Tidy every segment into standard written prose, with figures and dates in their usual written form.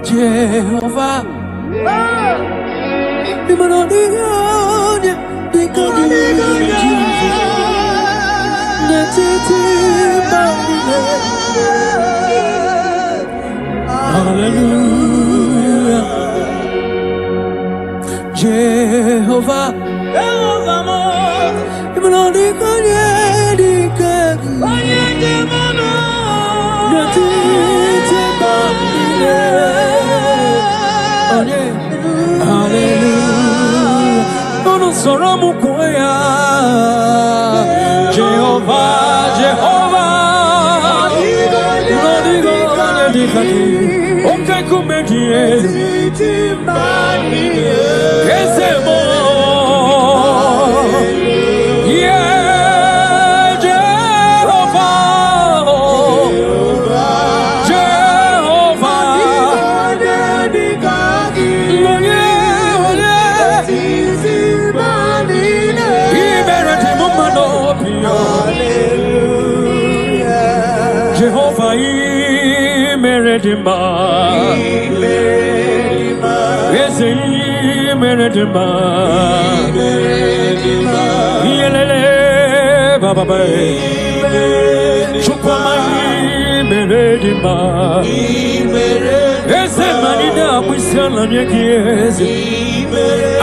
Jehovah. Hallelujah. Jehovah. Hallelujah. No soromu koya. Jehovah, Jehovah. Okay, kumedie. Ezemo. Yeah, Jehovah. Jehovah. Jehovah, Meredima, Meredima, Yelele, Baba, Chupama, Meredima, Ezemanina, Wisala, Yakies,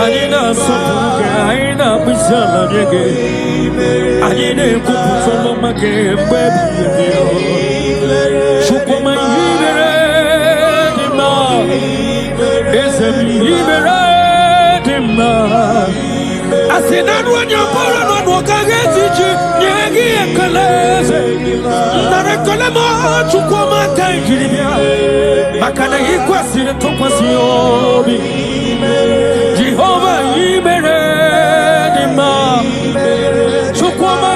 Anina, Sapuka, Wisala, Yaki, Anina, Kupusoma, baby. Chupama, Meredima, Meredima. I said, that when you're born, not walk against you, Yagi and Kalese. Narakalama, Chukoma, Tangiria. Makana equasi to Quasiobi. Jehovah, Meredima. Chukoma,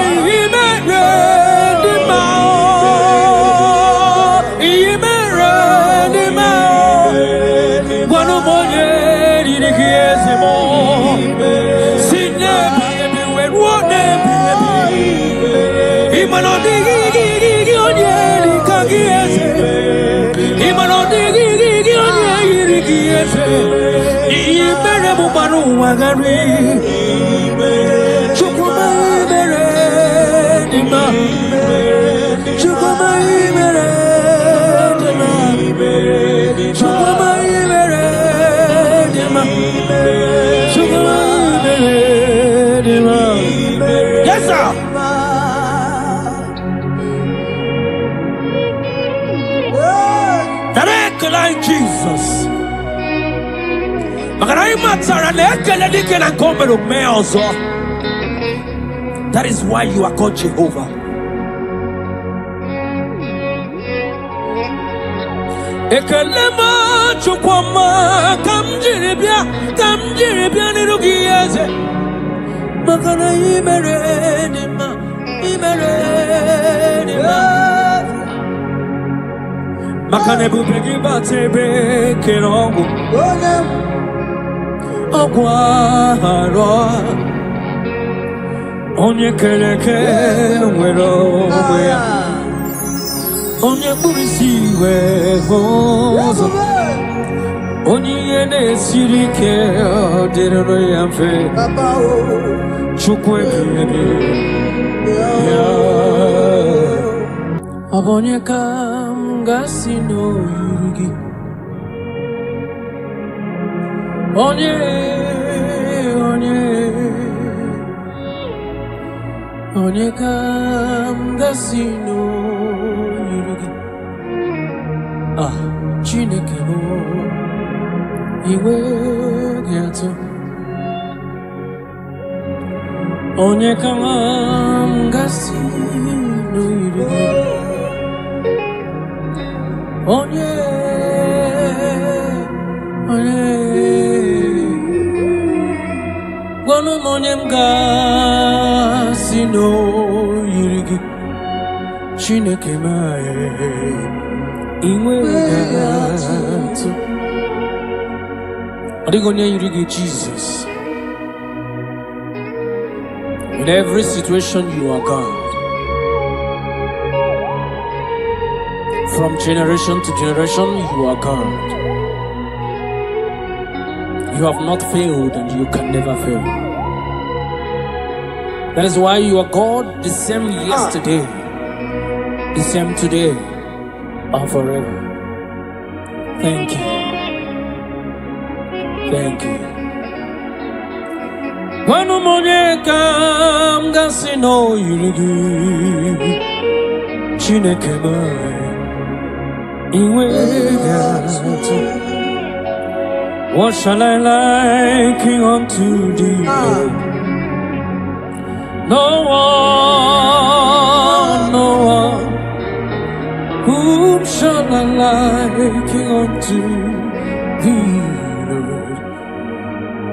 Meredima. Meredima. One of more years, yes, sir. Like Jesus. That is why you are called Jehovah. Ekalema chukwama kamjiribia nirugieze makana imeredima makane bubegi batebe kerongo ogwaro onye kereke nwero ya onye burisi we hozo onye na-esiri ke odiro ya mfe chukwu ebi abonye kam gasino yurigi onye kam gasino yurigi Chineke mo iwe gato onye kam gasino yurigi onye gwanu onye m gasino yurigi Chineke mae inwe gato Adigonye yurigi Jesus. In every situation you are God. From generation to generation you are God. You have not failed and you can never fail. That is why you are God, the same yesterday, the same today, and forever. Thank you. Thank you. When Monie come, gasi no yurigi, chineke mai, iwe gato. What shall I liken unto thee? No one. Whom shall I liken unto thee, Lord?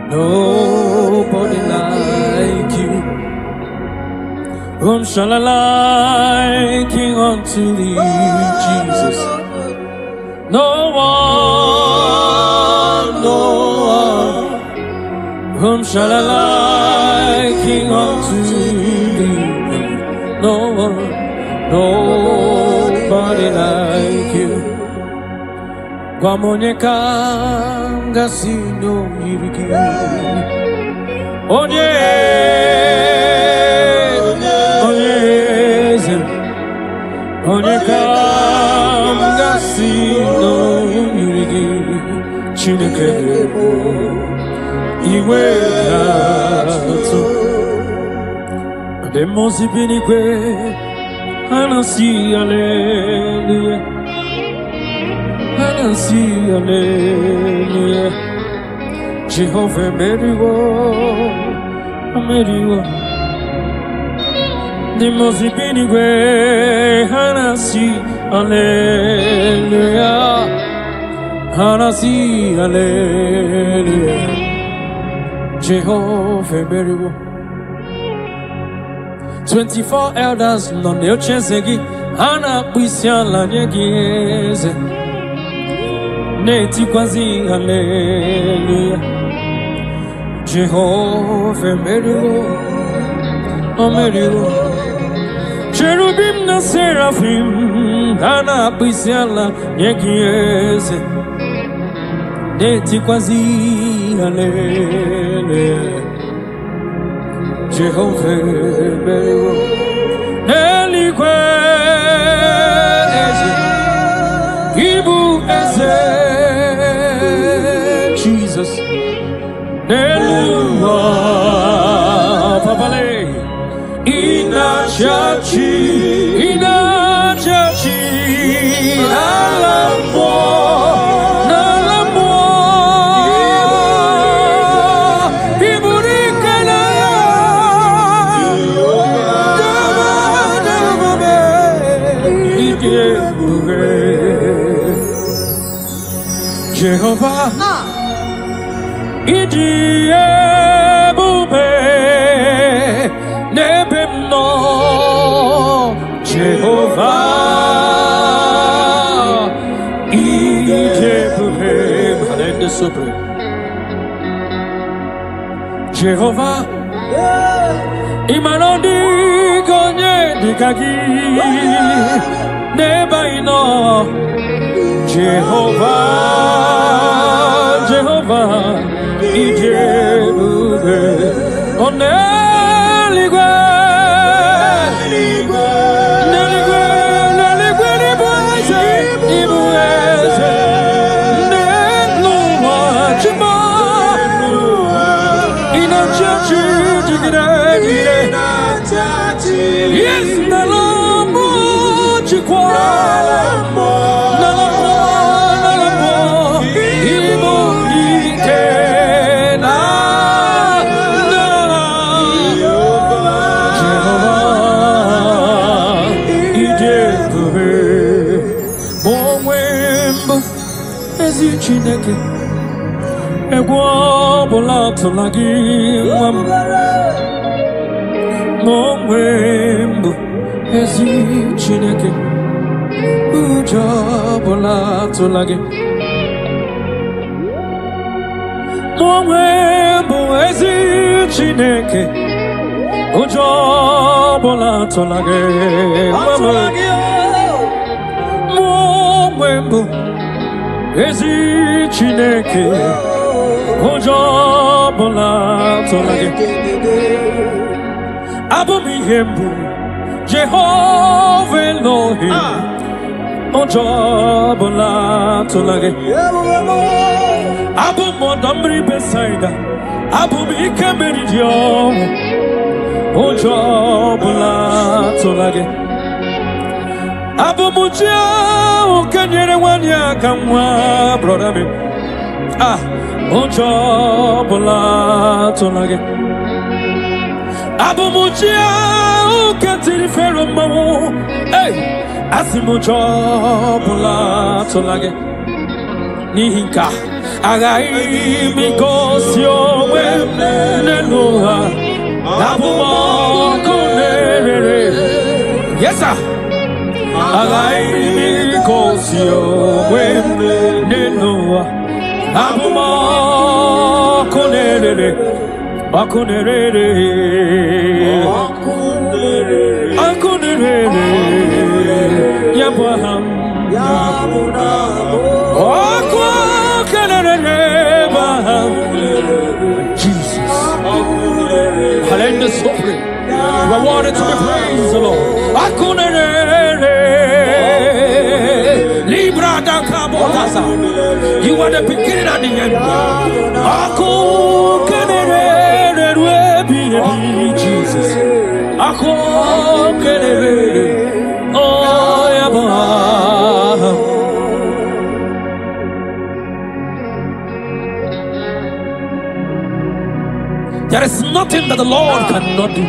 Nobody like you. Whom shall I liken unto thee, Jesus? No one. Whom shall I liken unto thee? No one, nobody like you. Monie gasi no yirigi. Onye gasi no yirigi. Chineke iwe gato. The most binigwe anasi hallelujah. Anasi hallelujah. Jehovah meriwo. The most binigwe anasi hallelujah. Anasi hallelujah. Jehovah meriwo. 24 elders non ne ochesegi ana kwisiala nyegeze neti kwazi hallelujah. Jehovah meriwo. Cherubim na seraphim ana kwisiala nyegeze neti kwazi hallelujah. Jehovah meriwo. Neligwe eze, ibu eze, Jesus. Neluwa papale, inachachi, alamo. Jehovah, idi ebube nebemno. Jehovah, idi ebube malende sobre. Jehovah, imanondi gonye dikagi nebaino. Jehovah, Ijebube, Oneligwe, Ibueze, Neluwa, Chima, Inachachi, yes, Nalamu, Chikwa. Chineke egwo bụla tụla gị nwa m ma onwe mbụ ezi Chineke ụjọ bụla tụla gị ma onwe mbụ ezi Chineke ụjọ bụla tụla gị nwa m ma onwe mbụ ezi Chineke Ojobola tolage. Abumi hembu Jehovah Elohim. Ojobola tolage. Abu modamri besaida. Abumi kemeridio. Ojobola tolage. Abu mujia ukanyere wanya kamwa brother me. Ojobola tolage. Abu mujia ukatiri fero mawo. Hey, asimujobola tolage. Nihinka agai mikosio weneloha. Abu mokonere. Yes sir. Agai mikosio weneloha. Abu mokonere. Akunere. Akunere. Yabaham. Jesus. Hallelujah, suffering. You are worthy to be praised, the Lord. Libra da Kabotasa. You are the beginning and the end. Jesus. Oh, Yabah. There is nothing that the Lord cannot do.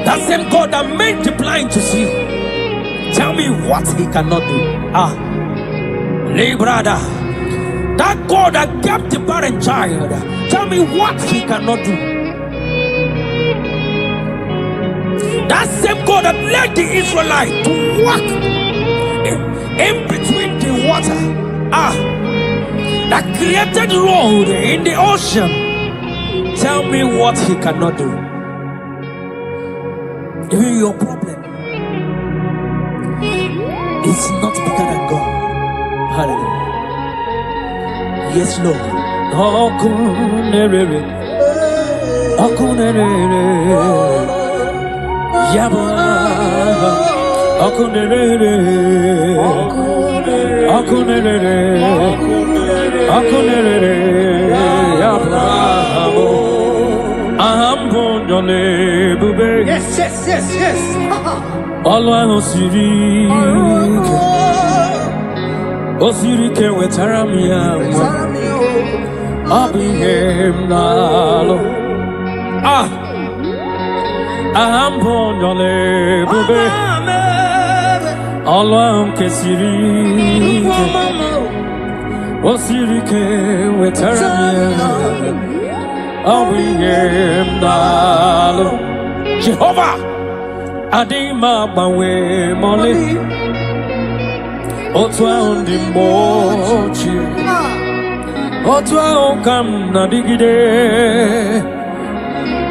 That same God that made the blind to see, tell me what he cannot do. Brother, that God that kept the barren child, tell me what he cannot do. That same God that led the Israelites to walk in between the water, that created road in the ocean, tell me what he cannot do. Even your problem is not bigger than God. Hallelujah. Yes, Lord. Okunere. Yaba. Okunere. Yes. Always Osirike wetaramia Abihem nalo Ahambonyole bube Alwam kesirike Osirike wetaramia Abihem nalo Jehovah Adima bawe mole Otwa undi mochi Otwa ukam na digide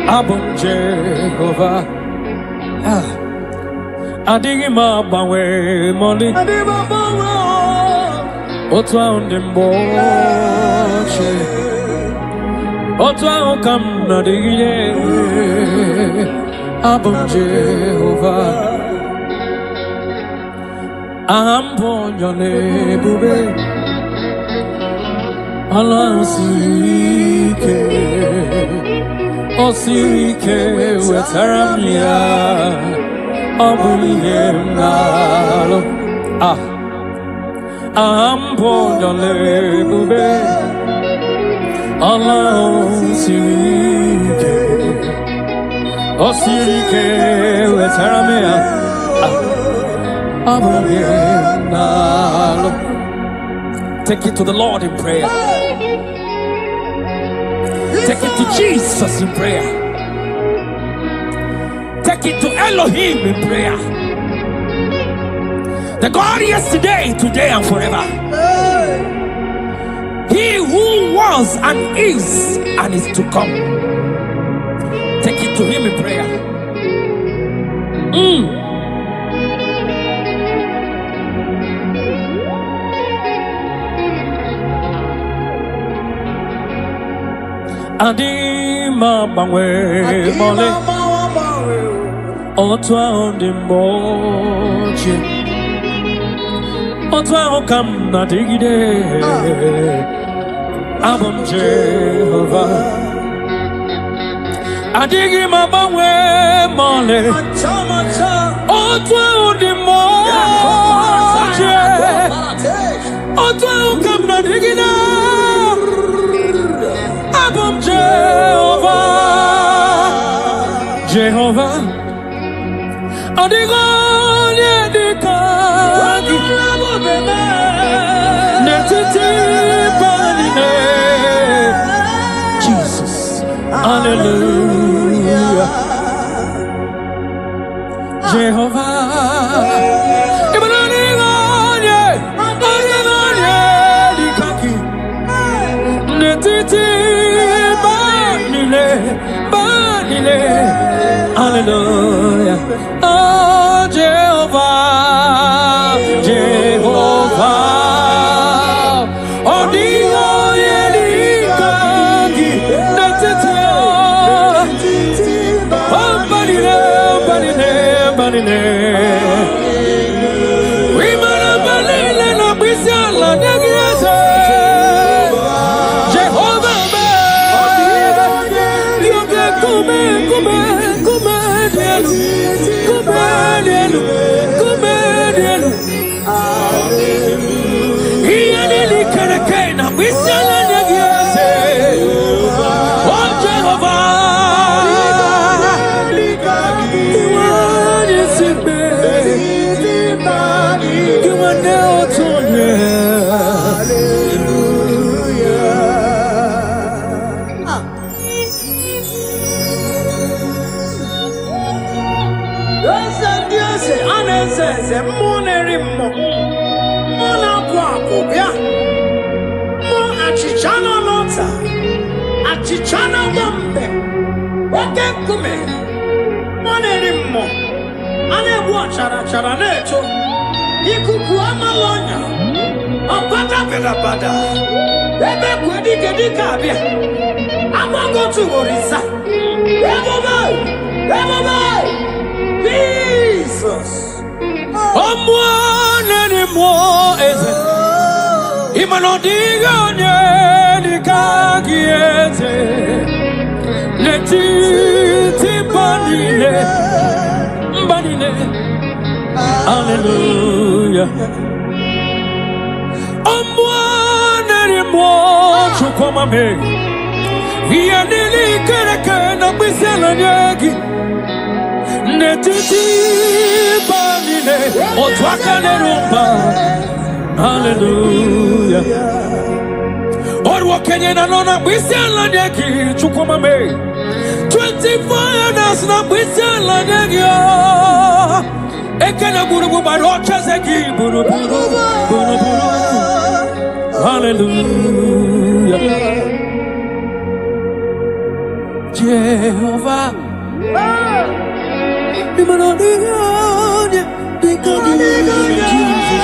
Abon Jehovah Adigima bawe moli Otwa undi mochi Otwa ukam na digide Abon Jehovah Ambonyole bube Alasike Osirike wetaramia Abuliem nalo Ambonyole bube Alasike Osirike wetaramia Take it to the Lord in prayer. Take it to Jesus in prayer. Take it to Elohim in prayer. The God yesterday, today, and forever. He who was and is to come. Take it to him in prayer. Adima Bangwe Mole Otwa on the mochi Otwa Okam Nadigide Abam Jehovah Adigima Bangwe Mole Otwa on the mochi Otwa Okam Nadigide Abam Jehovah, Jehovah, Adigone Dikagi, Netiti Banine, Jesus, Hallelujah, Jehovah, Adigone Dikagi, Netiti. Hallelujah. Oh, Jehovah, Jehovah. Oh, Dio, Yelikangi, Natetio. Oh, Banine, Banine, Banine. We must believe in a Bisala, Negiasa. Chichana Bombe, Wake Kume, Monerimo, Ane Charaneto, Ikukuama Lonya, Apata Pedabada, Ebe Quedicabia, I'm going to Orisa, Everybody, Jesus, one anymore is it? Imanodiga. Letiti Banile, Banile, Hallelujah. One anymore to come a me. He and Lily Keraka, Bisalanyaki. Letiti Banile, Otwakanerumba, Hallelujah. Or Kenya Nona Bisala Naki, Chukuma May 24 years na Bisala Nagio Ekana Buru Barocha Zaki Buru Buru Hallelujah Jehovah Imanodigonia Dikonia Jesus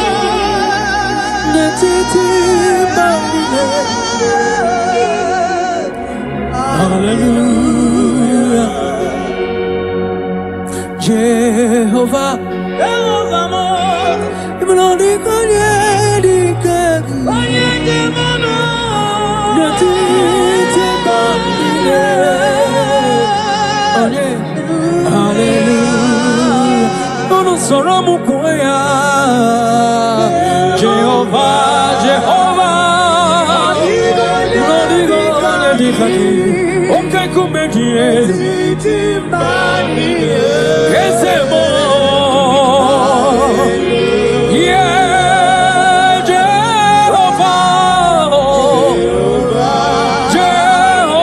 Netiti Hallelujah, Jehovah, Jehovah, even on the Jehovah, Jehovah, okay, come here. Yes, yeah, Jehovah, Jehovah,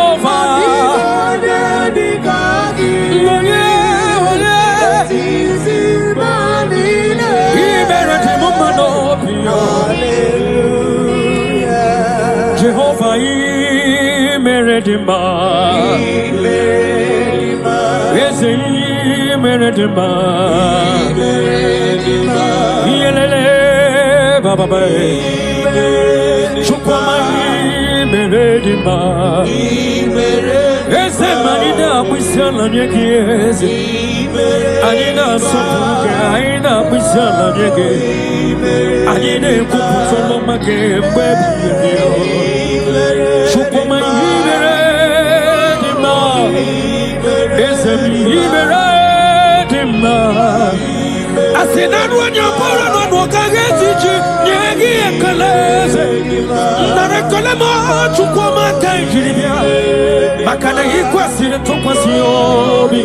Jehovah, Meredima, yes, Meredima, Yelele, Baba, Chukwama, imeredima. Ese manina mwisala nyegeze. Anina sopuke, aina mwisala nyege. Anine kuputolo make mbebi yo. Chukuma imeredima. Ese imeredima. Asinadu anyapora no kagetichi nyegi ekaleze. Narekolema chukuma kanjiribia. Makana ikwasire tokwasiyobi.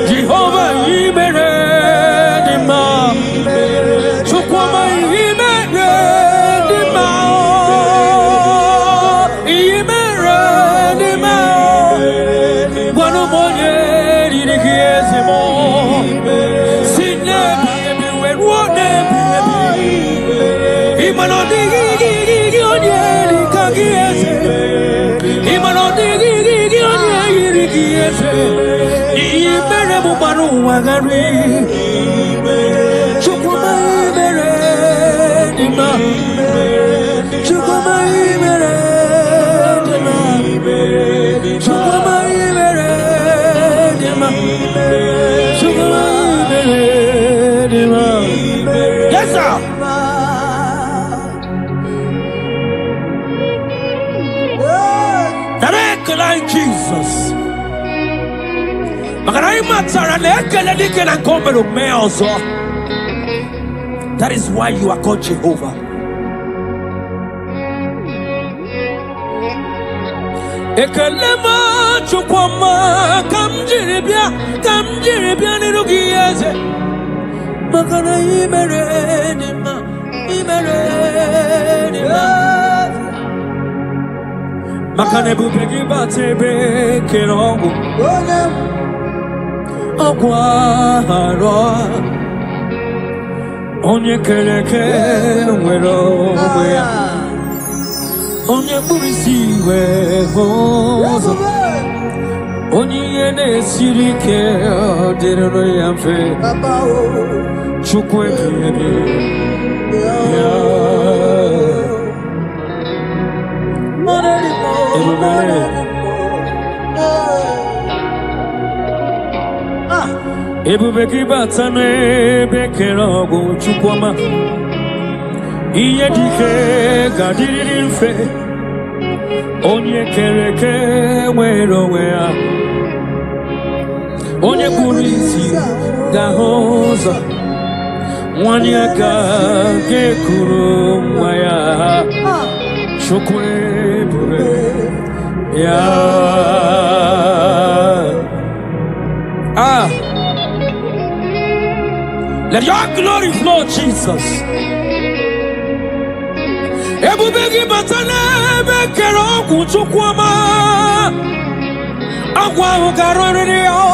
Jehovah imeredima. Chukuma imeredima. Imeredima. Wano monye dirikiezimo. Yes, sir. Like Jesus. That is why you are called Jehovah. Ekalema chukwama kamjiribia nirugieze. Makana imeredima. Makane bubegi batebe kerongo. Aguaro. Onye kereke wero wea. Onye burisi we hozo. Onye ene sirike derero yamfe. Chukwe biyebi. Ebubeki batane bekerogo chukwama. Iye dike gadiri fe. Onye kereke wero wea. Onye burisi gahoza. Wanyaka gekuru mwaya. Chukwe bure. Let your glory flow, Jesus. Ebubegi batane bekero kuchukwama. Agwa ugarore yo.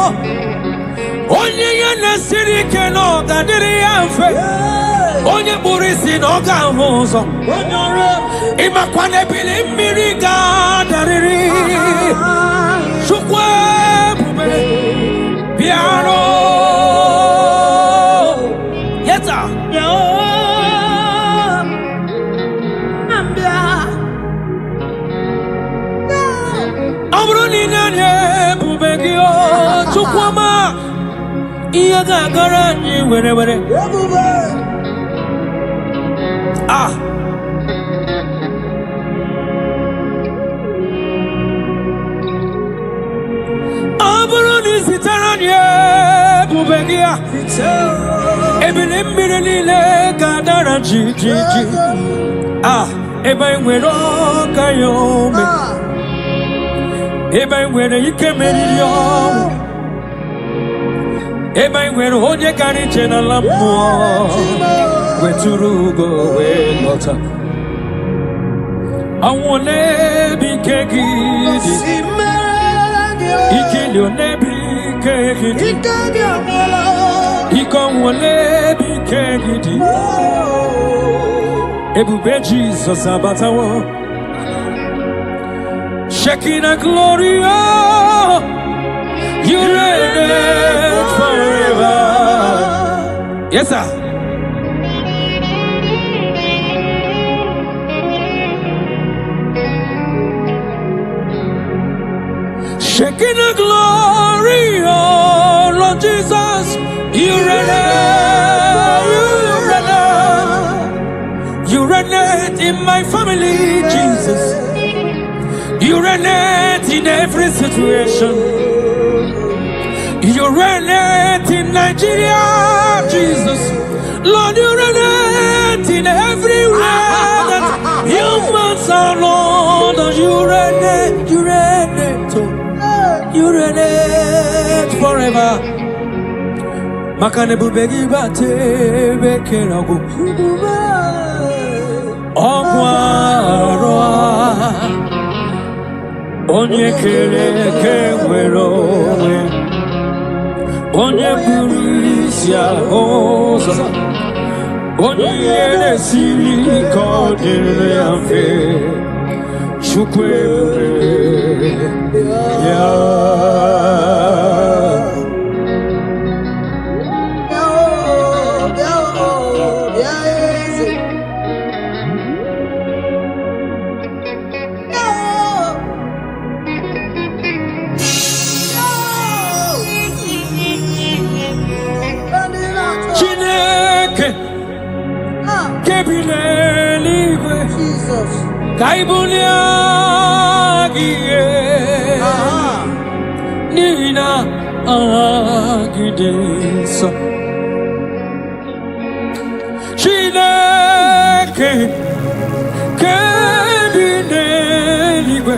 Onye yene sirike no gadiri yanfe. Onye burisi no gahozo. Imakwane bili miriga dariri. Chukwe bubele. Piano. Yeta. Amruni nanye bubegi o chukwama. Iya gagara ni were. Ah. Amruni sitaranye bubegia. Ebile nile gadara ji. Ah, eba nwere kayome. Eba nwere ikemeri yo. Eba nwere onye kariche na lammo. Weturu go we lota. Awole bikegidi. Ikilio nebi kegidi. Ikonwole bikegidi. Ebube Jesus abatawo. Shekinah glory, oh, you reign forever. Yes, sir. King of glory, oh Lord Jesus, you reign, you reign in my family, Jesus. You reign in every situation. You reign in Nigeria, Jesus. Lord, you reign in everywhere that humans are, Lord. You reign, you reign forever. Makanebu begi bate bekerago. Ogwaroa onye kere kewero onye burisia oza onye yere siri kodere amfe chukwe ya Jesus. Kaibuliagie Nina Agidisa Chineke Kebineligwe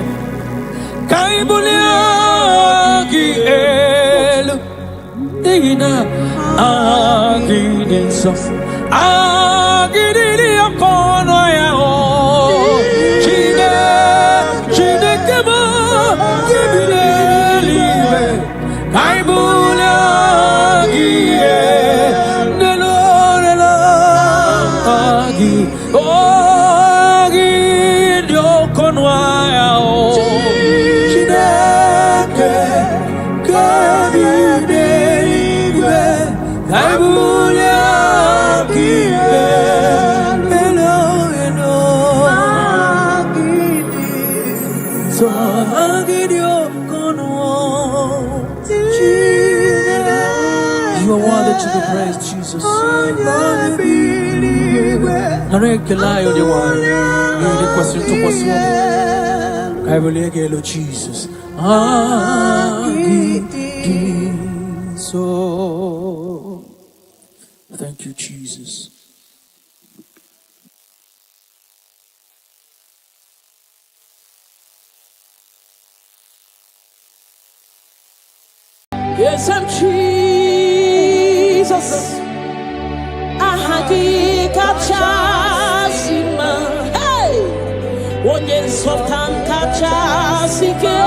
Kaibuliagie Nina Agidisa Agidili akono ya o Chine kema Kebineliwe Kaibulagie Nelo Agi Agi Diokonwa ya o Chine Kebineliwe Kaibulagie You are worthy to be praised, Jesus. Jesus. Thank you, Jesus. Yes, I'm Jesus. Ahagi kachasima. Hey, onye sultan kachasike.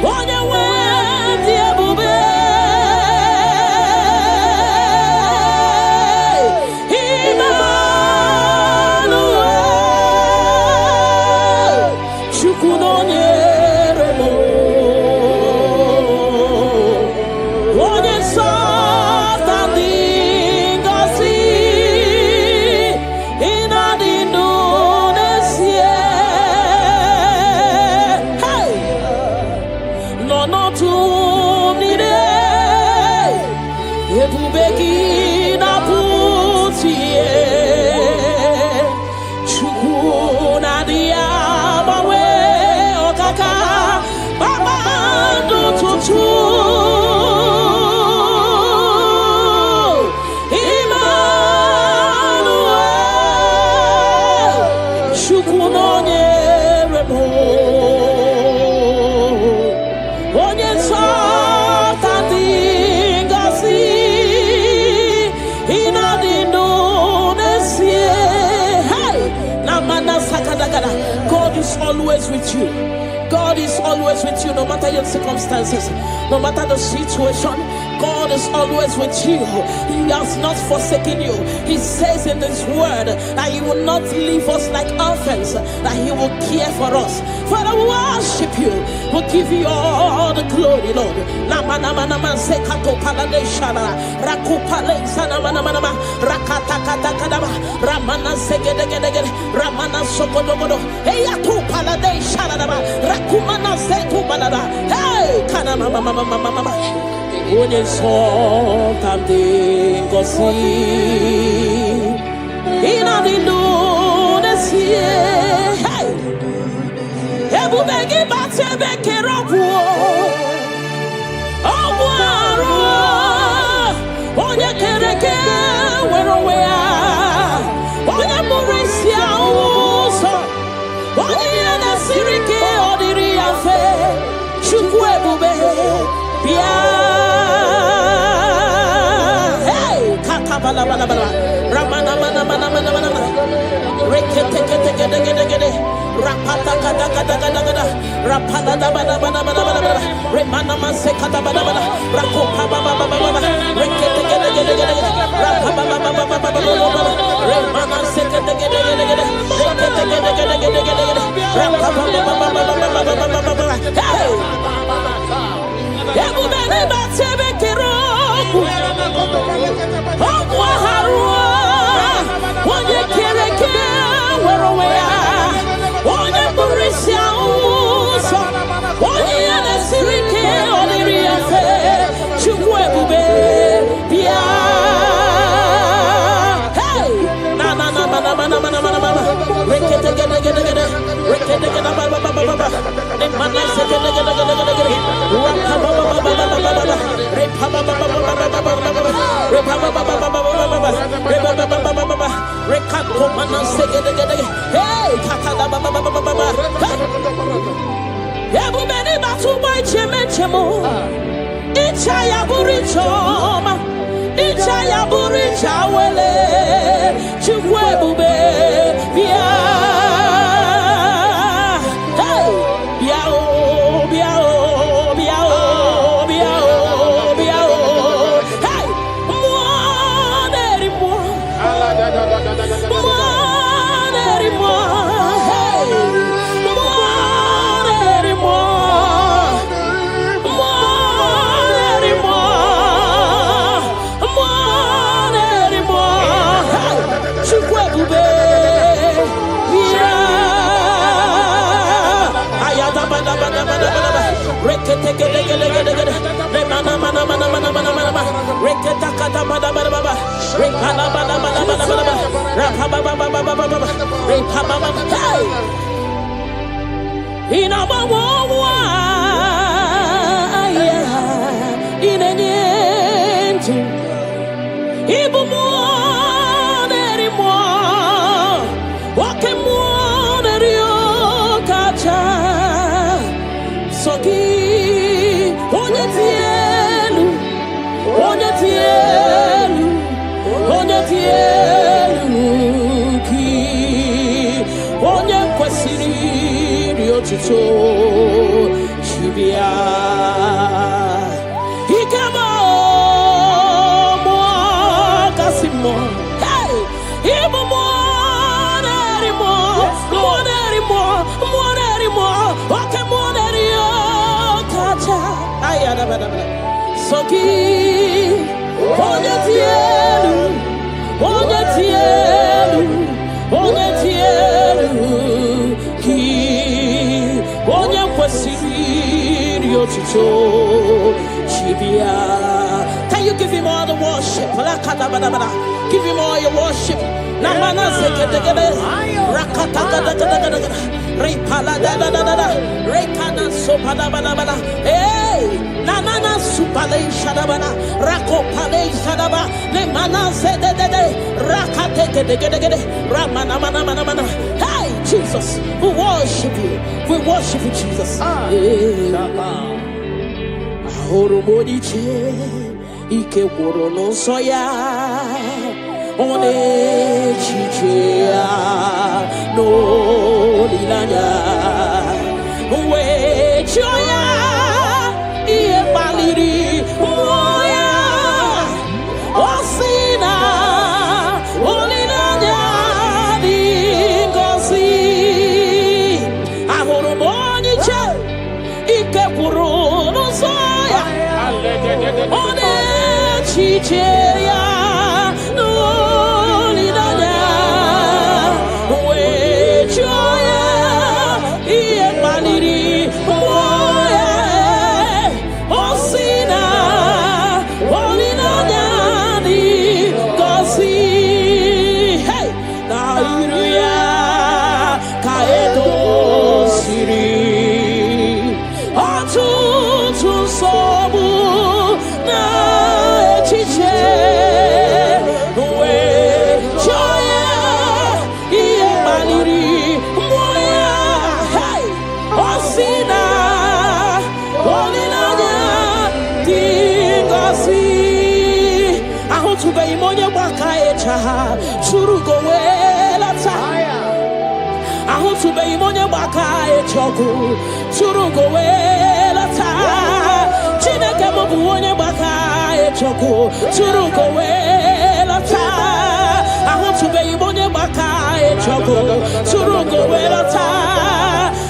Onye wendi ebube. Emmanuel, chukunonye remo. God is always with you. God is always with you, no matter your circumstances, no matter the situation. God is always with you. He has not forsaken you. He says in His word that He will not leave us like orphans, that He will care for us. Father, we worship you. We'll give you all the glory, Lord. Ramana palade shalaba rakumana setu balada hey kana mama onye so tamde gosi ina dilu nesie hey ebu begi batebe kerobu obwaro onye kereke werowea onye murisia uso onye na sirike odiri afe chukwu ebube bia hey kaka bala ramana mana rekete kete rapata kata rapala da bana remana maseka da bana rakopa baba rekete kete rapapa baba remana seka kete rapapa baba hey ebu bene batebe kerobu obwa harua onye kereke werowea onye burisia uso onye na sirike odiri afe chukwu ebube bia hey na rekete baba ne mana sekete hey kakada baba ebu beni batu boy chemo ichaya burichoma ichaya buricha wele chukwu ebube bia hey bia hey so chibia ikamo mo kasimo hey ibo mo nerimo okay mo nerio kacha ayada bada soki onye tielu ki onye kwesiri otuto chibia. Can you give him all the worship? Give him all your worship. Namana sekete rakata repala da rekana sopada bala hey nanana supale shadabana rako pale shadaba le mana sede rakate gede ramana mana hey Jesus, we worship you Jesus. Ahoro modiche ike woro no soya one chichia no lilanya we choya iye baliri moya osina olilanya dingosi ahoro modiche ike woro no soya one chichia no lilanya we choya go welata. I want to be money baka e choku. Turu go welata. Chineke mo buonye baka e choku. Turu go welata. I want to be money baka e choku. Turu go welata.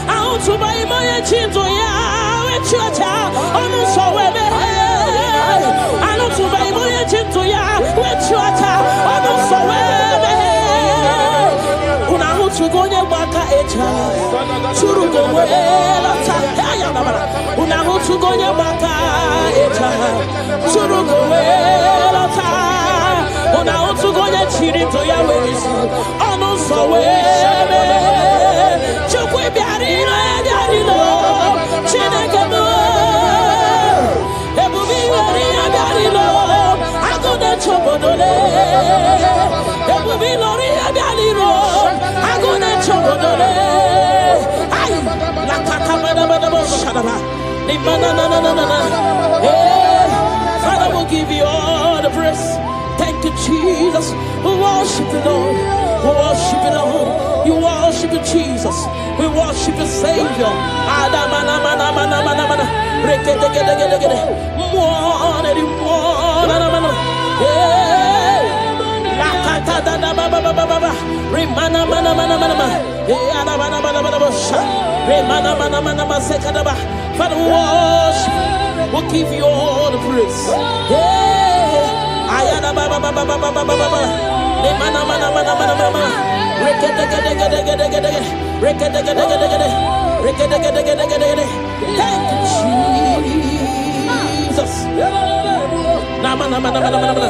I want to be money chinto ya we chocha. Onu so we be. I want to be money chinto ya we chocha. Onu so we be. To go near Baka Echa, Turu go welata, Una to go near Baka Echa, Turu go welata, Una to go near Chiri to Yahweh, Ono so we, Chokwe Biarino, Yarino, Chinekamo, Ebubi Yarino, I go to Chobodole, Ebubi Loria Yarino. Father, we'll give you all the praise. Thank you, Jesus. We worship you, Lord. We worship you, Lord. You worship you, Jesus. We worship you, Savior. Remana mana mana mana mana. Ana mana mana mana mana. Remana mana mana mana sekadaba. Father, we worship. We'll give you all the praise. Ayana baba baba baba baba baba. Remana mana mana mana mana. Thank you, Jesus. Nama nama nama nama nama.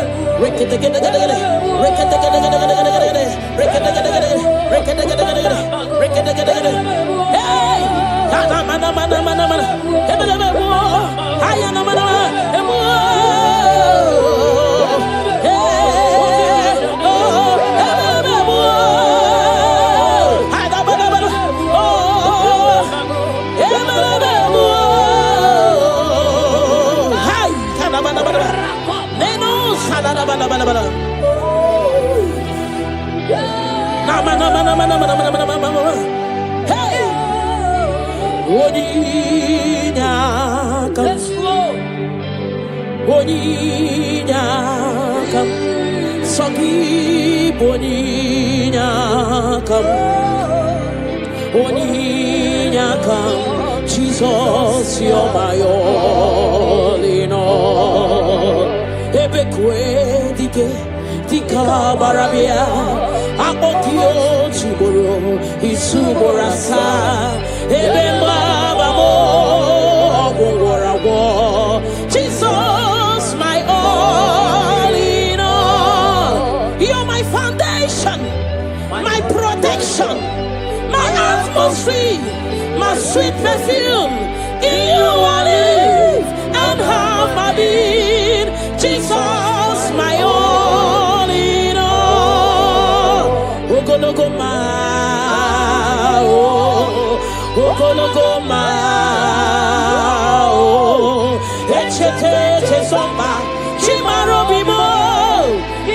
Jesus, you're my all in all. Ebekwe dika barabia, akokio chiboro, isuborasa, ebembabamo, ogorawo. Jesus, my all in all. You're my foundation, my protection, my atmosphere, my sweet perfume. In you I live and have my being. Jesus, my all in all. Ogologoma, ogologoma, echete chesomba, chimarobimo.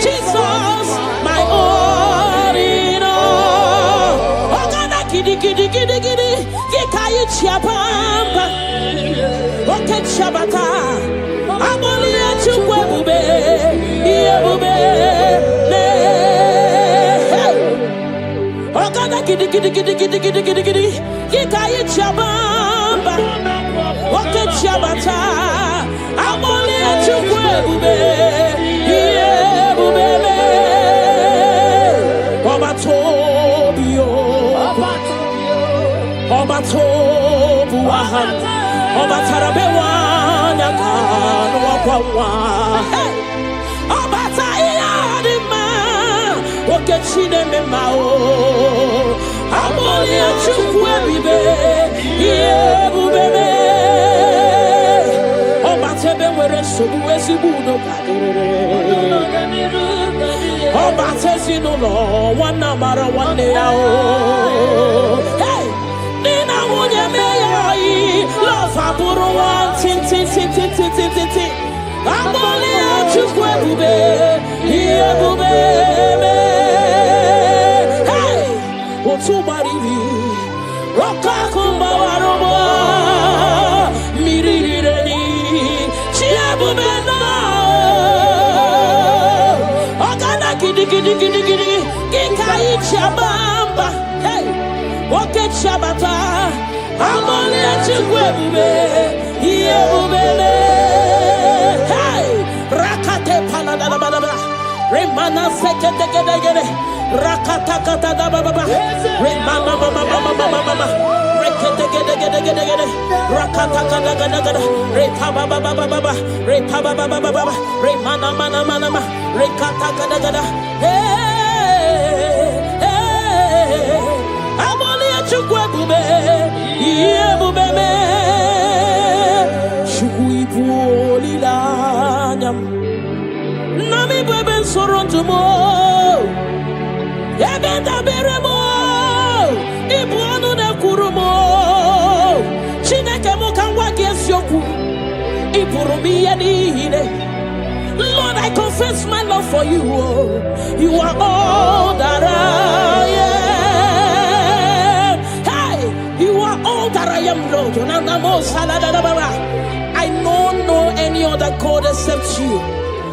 Jesus, my all in all. Ogana kidi kidi kidi kidi, yekayi chiapamba, oke chabata. Amoli achukwe bube, iye bube, ne. Ogana kidi kidi kidi kidi kidi kidi kidi, yekayi chiabamba, oke chabata. Amoli achukwe bube, iye bube, ne. Obatobio, obatobu ahan, obatarabewa. Hey, Obata Iyadima, Okechine Memao, Amoli Achukwebibe, Yebubebe, Obatebe were Subuesibuno, Obatesino, one number one day. Hey, Nina Wunyamei, Love Aburu one, tin. I'm only a chukwe bube, here bube. to Baribi, Rokakumba Warobo, Miri, Chiabumena, Ogana Gidi, Gikai Chabamba, hey, Woke Chabata, Amonia Chugwebe, Yebubele, hey, Rakate Paladababa, Remana Sekete, Rakatakata Baba, Remana Mama, Rekete, Rakatakata, Repaba Baba, Repaba Baba, Remana Mana, Rekatakata, hey, Amonia Chugwebe, Yebubele, Shukuipu Lilanyam. Nami beben soronto mo, ebenda beremo, ibuanu ne kurumo, chineke mo kangwa gesyoku, iburumi yedine. Lord, I confess my love for you. You are all that I am. Hey, you are all that I am, Lord. I know any other God except you.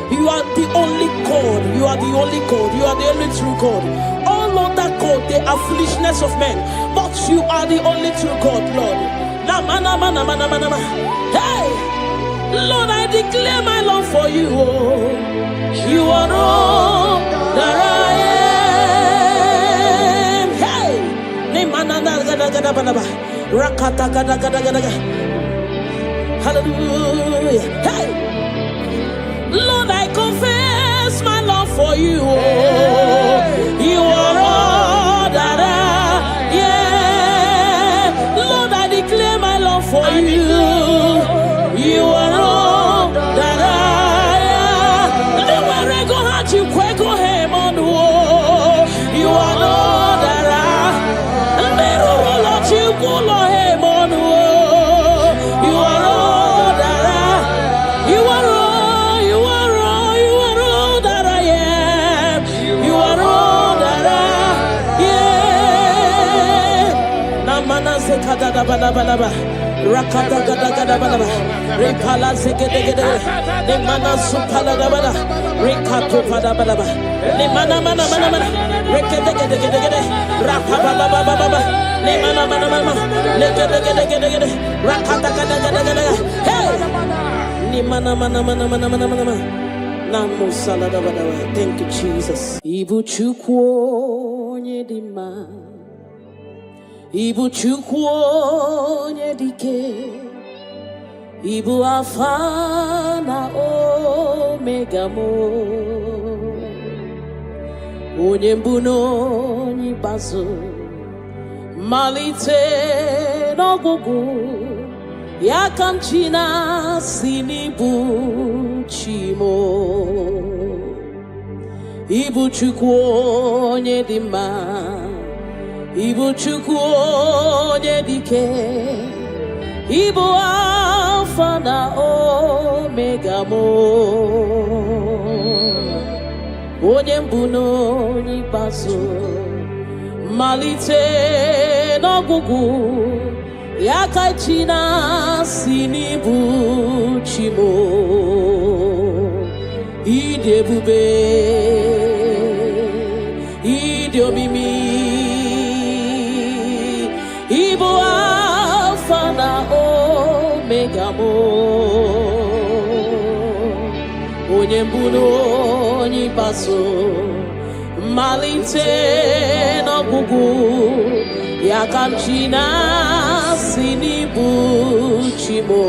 You are the only God. You are the only God. You are the only true God. All other God, they are foolishness of men. But you are the only true God, Lord. Hey, Lord, I declare my love for you. You are all that I am. Hey, hallelujah. Hey. Lord, I confess my love for you. You are all that I am. Lord, I declare my love for you. You are all that I am. Where I go, hard you quick go him on the wall. You are all that I am. Lord, you go him on the wall. You are all that I am. You are all. Rakata Repala Zegede, Nemana Supalabada, Rekato Padababa, Nemana Rekede, Rapababa, Nemana Legede, Rakata, hey, Nimana Namu Saladabada. Thank you, Jesus. Ibu Chukwo Nyedima. Ibu Chukwu onye dike, Ibu Alpha na Omega mo, onye mbụ na onye ikpeazụ, malite n'ọgwụgwụ, ya ka m ji na-asị n'ịbụ chi mo. Ibu Chukwu onye dị mma, Ibu Chukwu onye dike, Ibu Alpha na Omega mo, onye mbụ na onye ikpeazụ, malite n'ọgwụgwụ, ya ka chi na-asị n'ịbụ chi mo. Ịdị ebube, ịdị omimi, Ibu Alpha na Omega mo, onye mbụ na onye ikpeazụ, malite n'ọgwụgwụ, ya ka m ji na-asị n'ịbụ chi mo.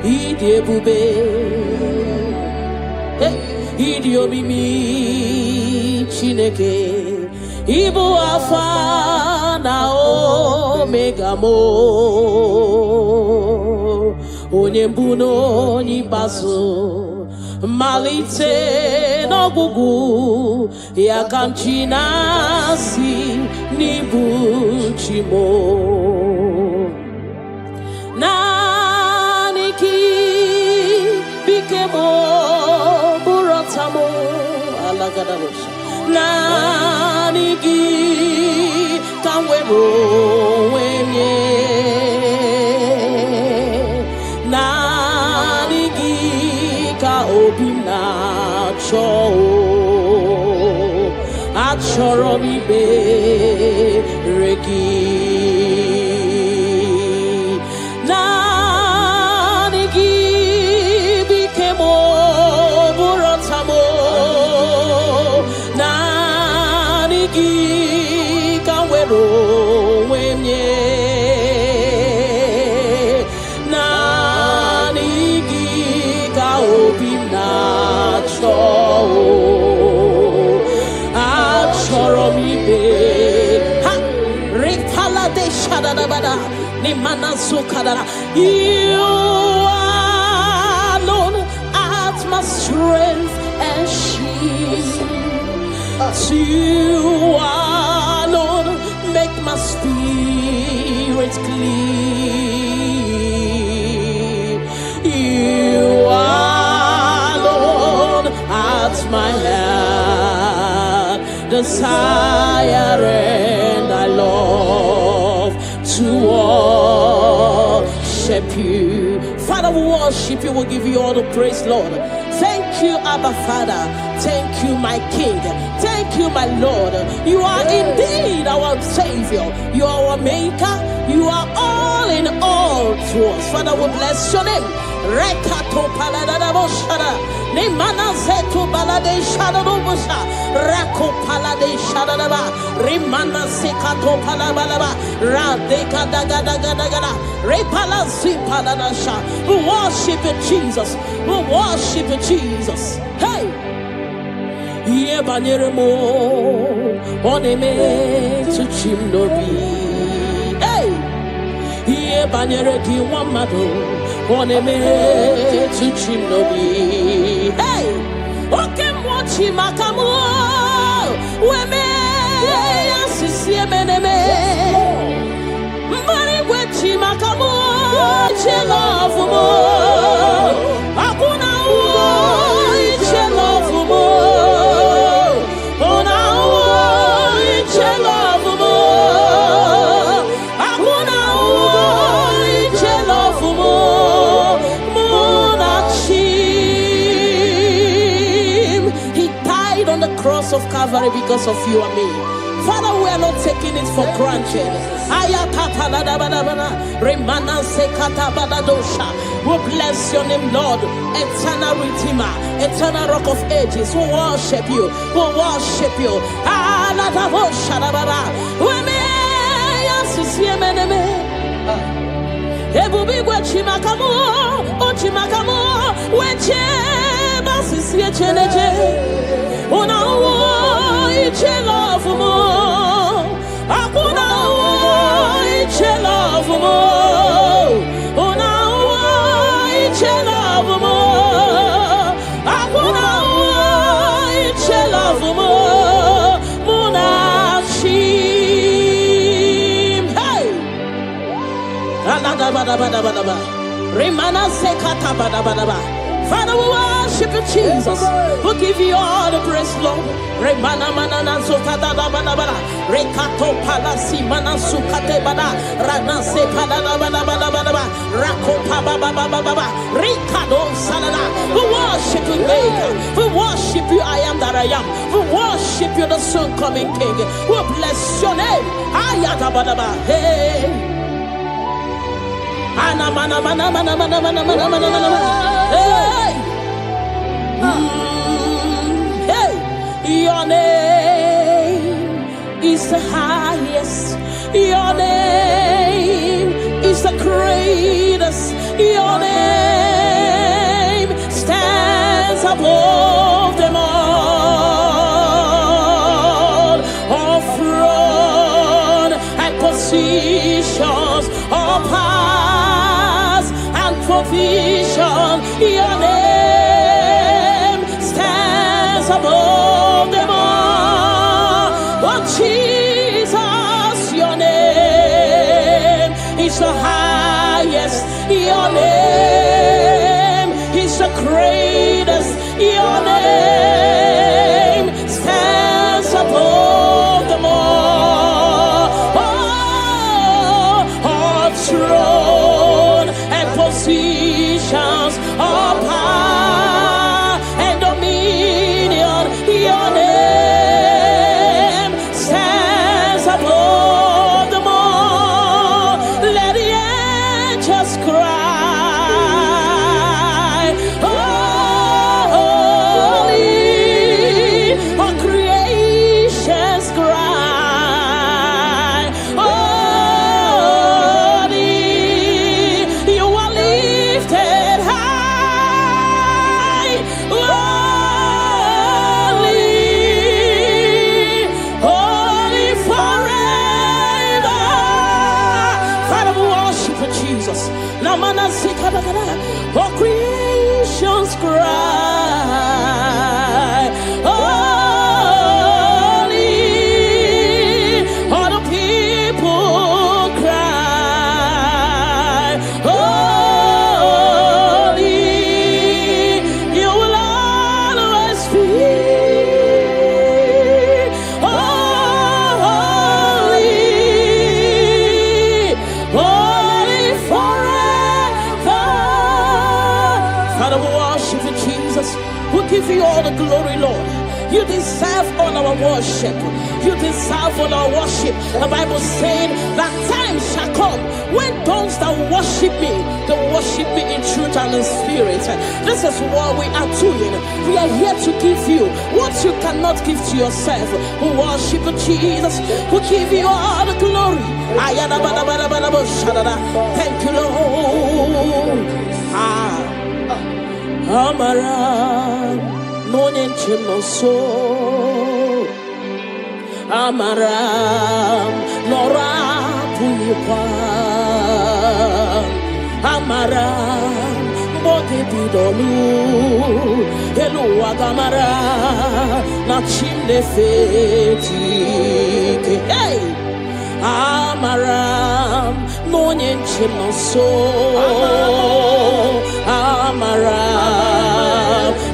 Ịdị ebube, ịdị omimi Chineke, Ibu Alpha na Omega mo, onye mbụ na onye ikpeazụ, malite n'ọgwụgwụ, ya ka m ji na-asị n'ịbụ chi mo. Naanị gị bike mo, bụrụ ọta mo, alagadabosha. nanigi kanwero wenye nanigi ka obina cho achoro mi be regi nanigi bikemo burotamo nanigi kanwero wenye nanigi ka obina cho achoro mi be ha ripala de shadadabada ni manasukadara you alone at my strength and shield you alone make my spirit clean you alone at my heart desire and I love to worship you. Father, we worship you, we'll give you all the praise, Lord. Thank you, Abba Father. Thank you, my King. Thank you, my Lord. You are indeed our Savior. You are our Maker. You are all in all to us. Father, we bless your name. Rekato paladadaboshara. Nimana zetu balade shadadobosha. Rako palade shadadaba. Rimana sekato palabalaba. Radeka dagadagada. Repala zipaladasha. We worship you, Jesus. We worship you, Jesus. Hey! Ye baniremo oneme to chimnobi. Hey! Ye banere di wamado oneme to chimnobi. Hey! Okay, mochi makamo weme asisi meneme. Mari wechi makamo chelofumo. Akuna chelofumo. Cross of Calvary because of you and me. Father, we are not taking it for granted. We bless your name, Lord. Eternal Redeemer, eternal Rock of Ages. We worship you. We worship you. Una iche love mo, akuna iche love mo. Una iche love mo, akuna iche love mo. Muna chim, hey. Alada bada bada bada bada. Remana sekata bada bada bada. Father, we worship you, Jesus. We give you all the praise, Lord. Remana manana sokata da bana bana. Rekato palasi mana sukate bana. Rana se bana bana bana bana. Rako pa ba ba ba ba ba. Rikado salana. We worship you, Maker. We worship you, I am that I am. We worship you, the soon coming King. We bless your name. Ayata bana ba. Hey. Ana mana mana mana mana mana mana mana mana. Hey. Hey. Your name is the highest. Your name is the greatest. Your name stands above them all. All throne and positions, all powers and provision. Your name stands above them all. Oh Jesus, your name is the highest. Your name is the greatest. Your name stands deserve all our worship. You deserve all our worship. The Bible saying that time shall come when those that worship me, they worship me in truth and in spirit. This is what we are doing. We are here to give you what you cannot give to yourself. We worship Jesus. We give you all the glory. Thank you, Lord. Amara, no nyenchino so. Amara, nora puipa. Amara, bote bidolu. Hello, agamara, na chimne feti. Hey, Amara, no nyenchino so. Amara,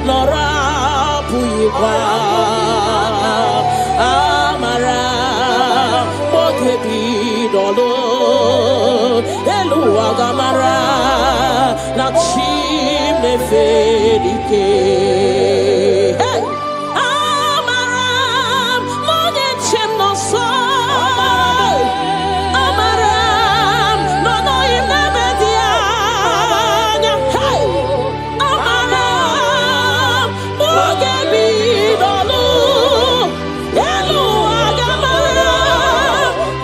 nora puipa. Amara, bote bidolu. Hello, agamara, na chimne fedike. Hey, Amara, no nyenchino so. Amara, no inemedia. Hey, Amara, bote bidolu. Hello, agamara,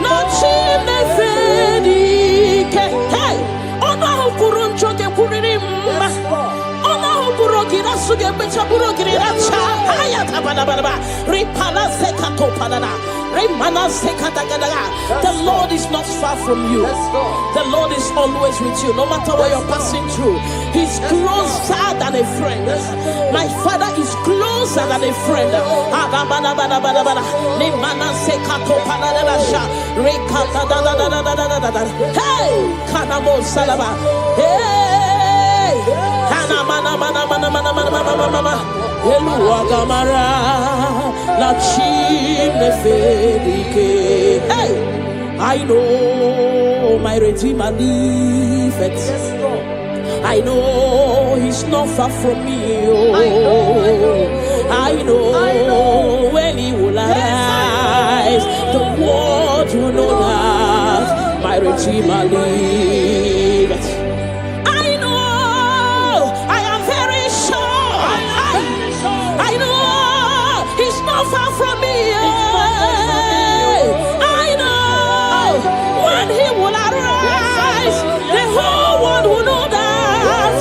na chimne fedike. Hey, ona hukuru nchoke kuririmba. Ona hukuru gira suge becha buru gira cha. Haya tabanababa. Ripala sekato panana. Remana sekata gadaga. The Lord is not far from you. The Lord is always with you, no matter what you're passing through. He's closer than a friend. My Father is closer than a friend. Remana sekato panana sha. Rekata da da da da da da da da. Hey, kanamo salaba. Hey, kana mana mana mana mana mana mana mana. Hello, agamara, la chimne fedike. Hey, I know my Redeemer liveth. I know He's not far from me. Oh, I know when He will arise, the world will know that my Redeemer liveth. I know, I am very sure. I know He's not far from me. I know when He will arise, the whole world will know that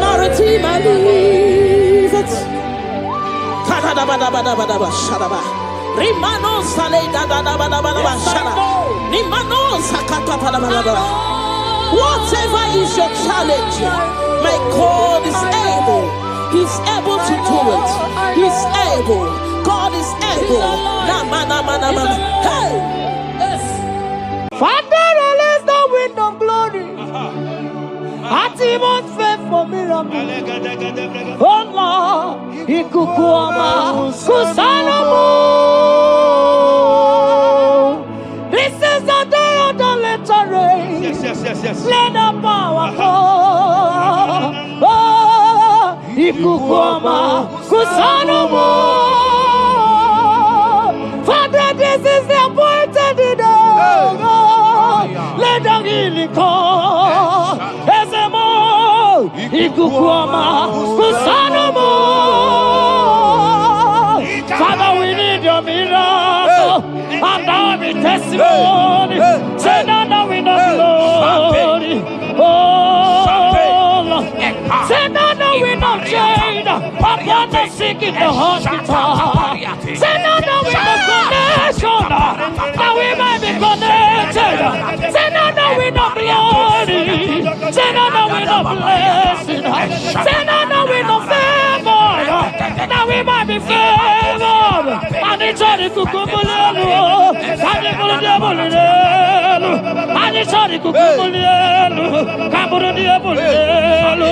my Redeemer liveth. Rimano sale da da da da da da shara. Rimano sakata da da da. Whatever is your challenge, my God is able. He's able to do it. He's able. God is able. Hey! Father, release the wind of glory. Atmosphere for miracle. Oh Lord, ikukuama kusanamu. This is the day of the letter rain. Yes. Let the power fall. Oh, ikukuama kusanamu. Father, this is the appointed day. Let the healing come. Ezemo, ikukuama kusanamu. Father, we need your miracle. And now we testimony. Say now we know glory. Oh, Lord. Say now we know chain. Upon the sick in the hospital. Say now we know connection. Now we might be connected. Say now we know glory. Say now we know blessing. Say now we know favor. Now we might be favored. And it's all the kukumulelu. And it's all the diabolelu. And it's all the kukumulelu. Kaburu diabolelu.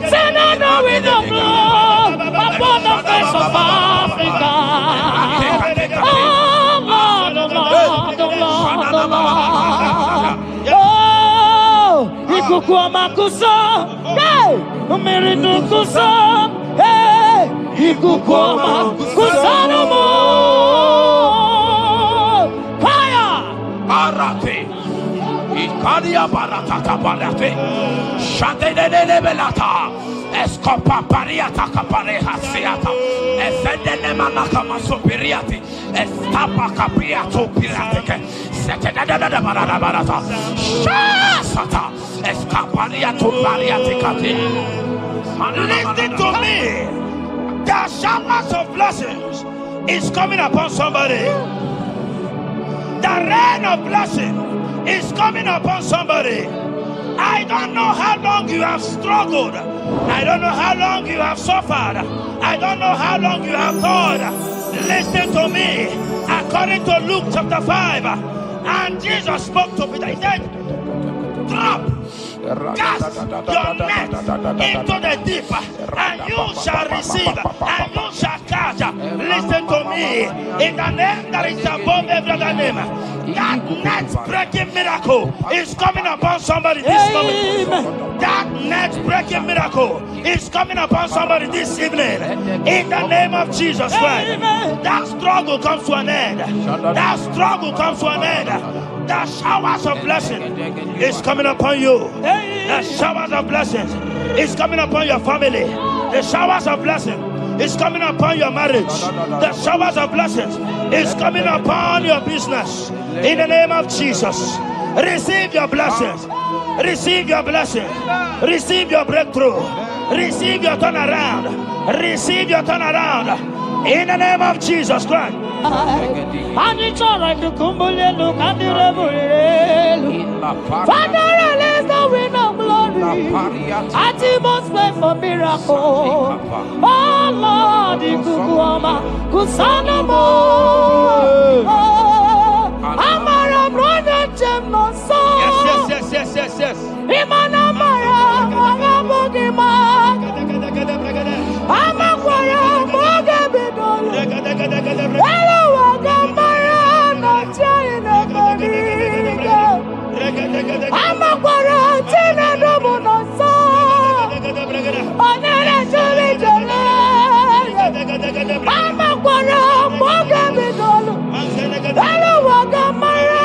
Say now we know blood upon the face of Africa. Oh Lord, oh Lord, oh Lord, oh Lord. Oh, ikukuama kusa. Hey, umiridu kusa. Hey, ikukuama kusa no more. Maria Baratata Barate, Shadene Belata, Escopa Pariata Capareha Seata, Efendene Manakama Superiati, Estapa Capriato Pirate, Setadada Barada Barata, Shasata, Escapariato Pariati Cati. Listen to me. The showers of blessings is coming upon somebody. The rain of blessing is coming upon somebody. I don't know how long you have struggled. I don't know how long you have suffered. I don't know how long you have thought. Listen to me. According to Luke chapter 5, and Jesus spoke to Peter. He said, drop, cast your net into the deep, and you shall receive, and you shall catch. Listen to me. In the name that is above every other name, that net breaking miracle is coming upon somebody this moment. That net breaking miracle is coming upon somebody this evening. In the name of Jesus Christ, that struggle comes to an end. That struggle comes to an end. The showers of blessing is coming upon you. The showers of blessings is coming upon your family. The showers of blessing is coming upon your marriage. The showers of blessings is coming upon your business. In the name of Jesus, receive your blessings. Receive your blessings. Receive your breakthrough. Receive your turnaround. Receive your turnaround. In the name of Jesus Christ. And it's all right to Kumbulelu, Kandirabulelu. Father, release the wind of glory. At the most way for miracle. Oh Lord, Kukuama, Kusanamo. Amara, brother, Gemno, so. Yes. Imanamara, Magabogima. Amakwara, Magabidolo. Hello, Wagamara, not China, Bodiga. Amakwara, Tina, Domono, so. Onera, Jolly, Jolly. Amakwara, Magabidolo. Hello, Wagamara,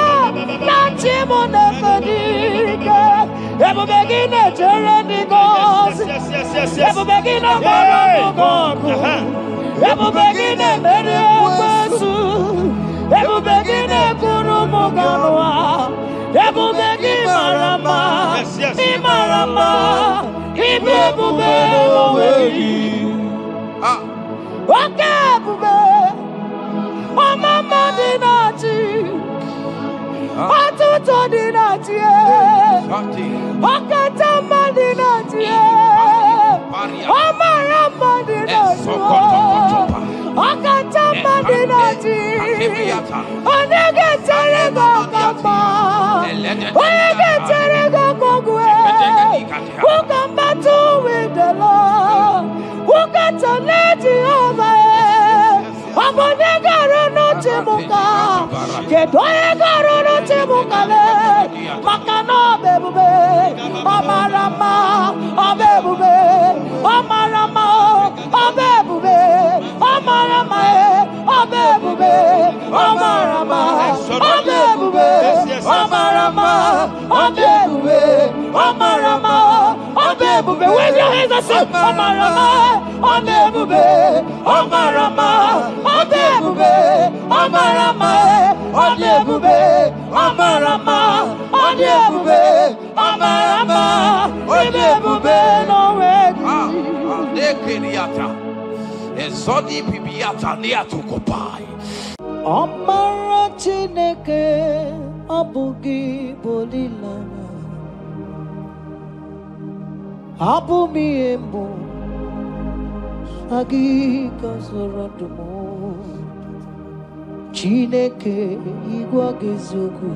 not Chimona, Bodiga. Ever begin a journey goes. Ever begin a God. Ever begin a Mediasu. Ever begin a Kurumoganoa. Ever begin Marama. Imarama. Ibebube. Okay, Bube. Oh, Mama Dinati. Atuto Dinati. Okatama Dinati. Omarama Dinati. Okatama Dinati. Onegetere Gokama. Onegetere Gokogwe. Who come battle with the Lord? Who got to let you over? Abonegaro no Timuka. Kedoegaro no Timukale. Makano bebube. Omarama. Obebube. Omarama. Obebube. Omarama. Obebube. Omarama. Obebube. Omarama. Obebube. Omarama. Obebube. Wave your hands and say Omarama. Obebube. Omarama. Obebube. Omarama. Obebube. Omarama. Obebube. Omarama. Obebube. No way. Ezodi pibiata nia tukopai. Amara Chineke abugi bolilana. Abumi embo sagi kasorodumo. Chineke igwagezogu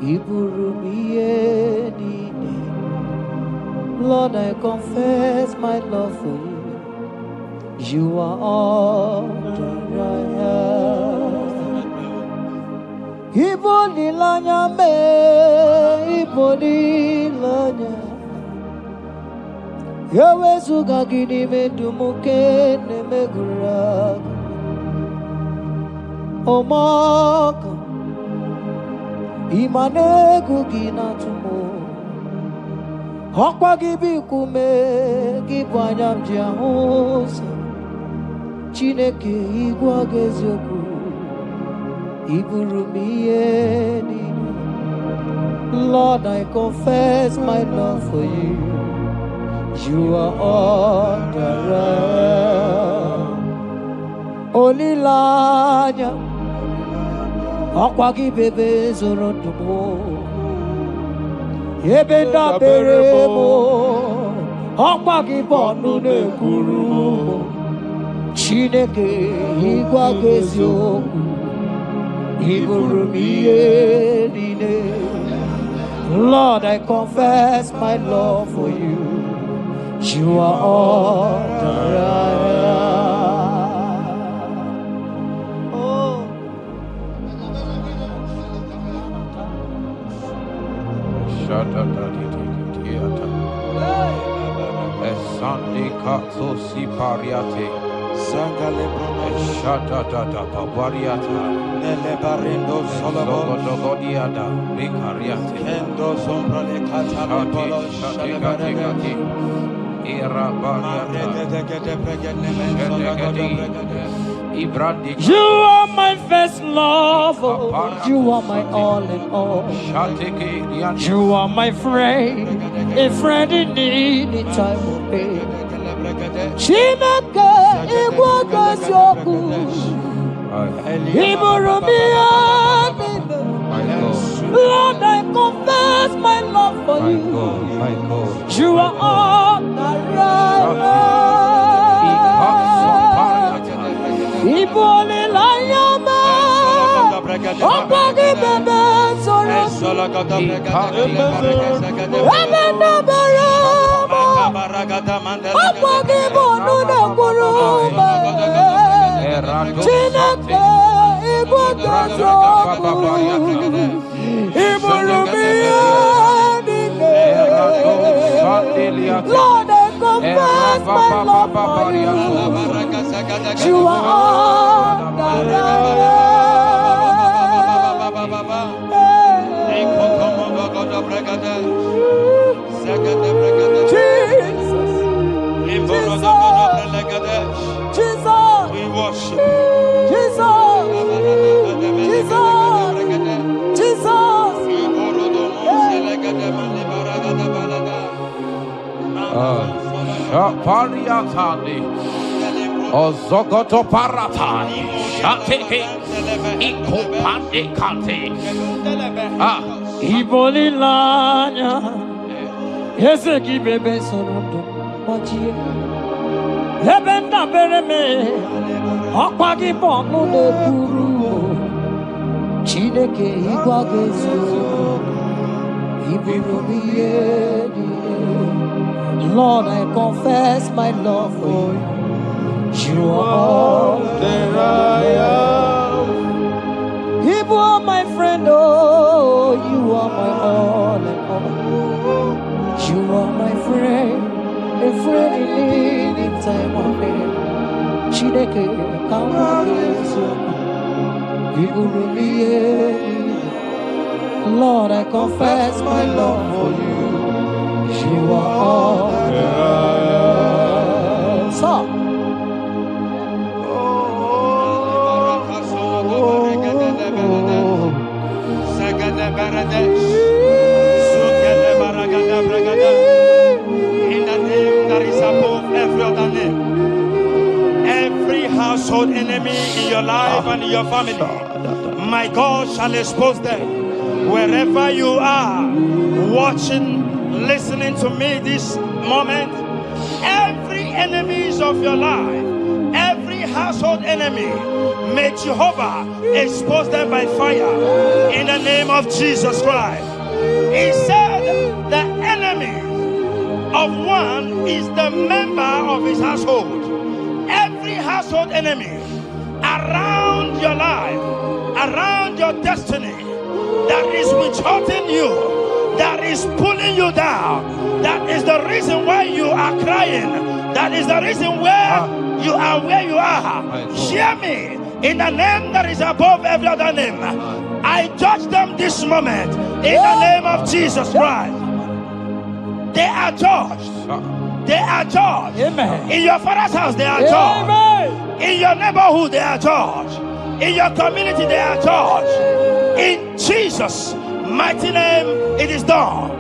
iburumiye nine. Lord, I confess my love for you. You are all that I have. Ibonilanya me, ibonilanya. Yawezuga gini me dumuke ne megura. Omaka, Imane gugina tumo. Hokwa gibi kume gibanyam jiahosa. Chineke igwa gezioku. Iburumieni. Lord, I confess my love for you. You are all that I am. Olilanya. Akwagi bebe zorondumo. Ebenda beremo. Akwagi bonu ne kuru. Chineke igwa gezioku. Iburumiyenine. Lord, I confess my love for you. You are all that I am. Oh. You are my first love, You are my all in all. you are my friend, a friend in need. In time of pain. Chineke igwa gezioku. Iburumiyenine. Lord, I confess my love for you. You are all that I am. Ibole layama. Okwagi bebe soro. Ebenda beremo. Okwagi bonu ne kurume. Chineke igwa gezioku. Iburumiyenine. Lord, I confess my love for you. You are all that I am. Jesus. Jesus. We worship. Jesus. Jesus. Shapariatani Ozogoto Paratani Shateke Ikopande Kante Iboli lanya, Ezeki bebe sorondo, Machie. Ebenda bereme, Akwagi bonu ne kuru. Chineke igwa gezioku. Iburumiyenine. Lord, I confess my love for you. You are all that I am. You are my friend, oh, you are my all in all. You are my friend, a friend in need in time of pain. Chineke igwa gezioku. Iburumiyenine. Lord, I confess my love for you. You are all that I am. So, in the name that is above every other name, every household enemy in your life and in your family, my God shall expose them. Wherever you are, watching, listening to me this moment, every enemies of your life, every household enemy, may Jehovah expose them by fire in the name of Jesus Christ. He said the enemy of one is the member of his household. Every household enemy around your life, around your destiny, that is withholding you, that is pulling you down, that is the reason why you are crying, that is the reason why you are where you are. Hear me. in the name that is above every other name. I judge them this moment in the name of Jesus Christ. They are judged. They are judged. Amen. In your father's house, they are judged. Amen. In your neighborhood, they are judged. In your community, they are judged. In Jesus' mighty name, it is done.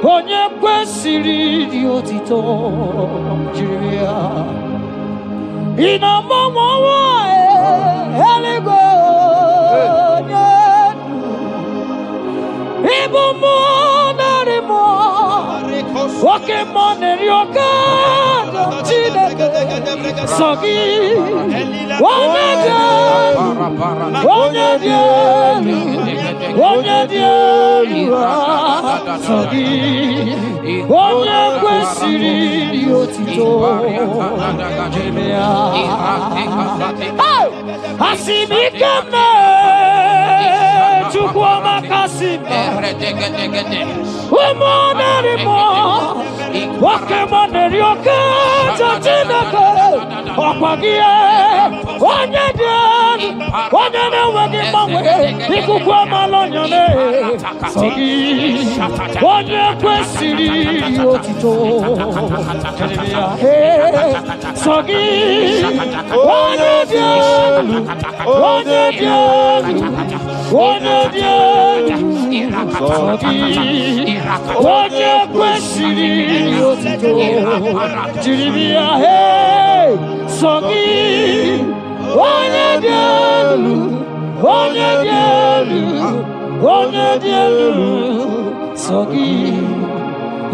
Onye kwesịrị dị otito jiri ya ina mama eluigwe onye ibu mụ narị mụ oke mmụọ na-eri oke Chineke sọ gị onye dị elu onye dị elu onye dị elu sọ gị onye kwesịrị dị otito asị m ike m na-Chukwu ọmakasị m ụmụ narị mụ nwoke mụ na-eri oke Chineke ọkwa gị onye dị elu onye na-enweghị mgbanwe ikuku amala onye sọ gị onye kwesịrị otito sọ gị onye dị elu onye dị elu onye dị elu sọ gị onye kwesịrị otito jiri ya sọ gị onye dị elu onye dị elu onye dị elu sọ gị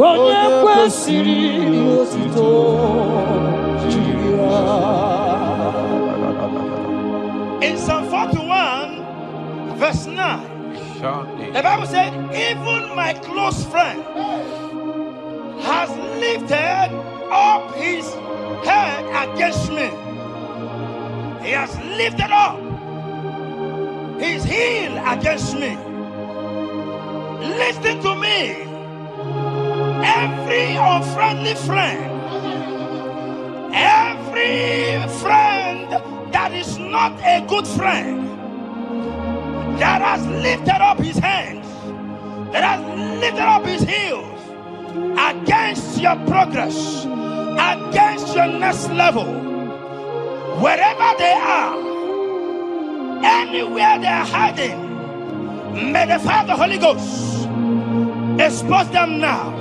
onye kwesịrị otito jiri ya. In Psalm 41 verse 9, the Bible said, even my close friend has lifted up his head against me. He has lifted up his heel against me. Listen to me. Every unfriendly friend, every friend that is not a good friend, that has lifted up his hands, that has lifted up his heels against your progress, against your next level, wherever they are, anywhere they are hiding, may the fire of the Holy Ghost expose them now.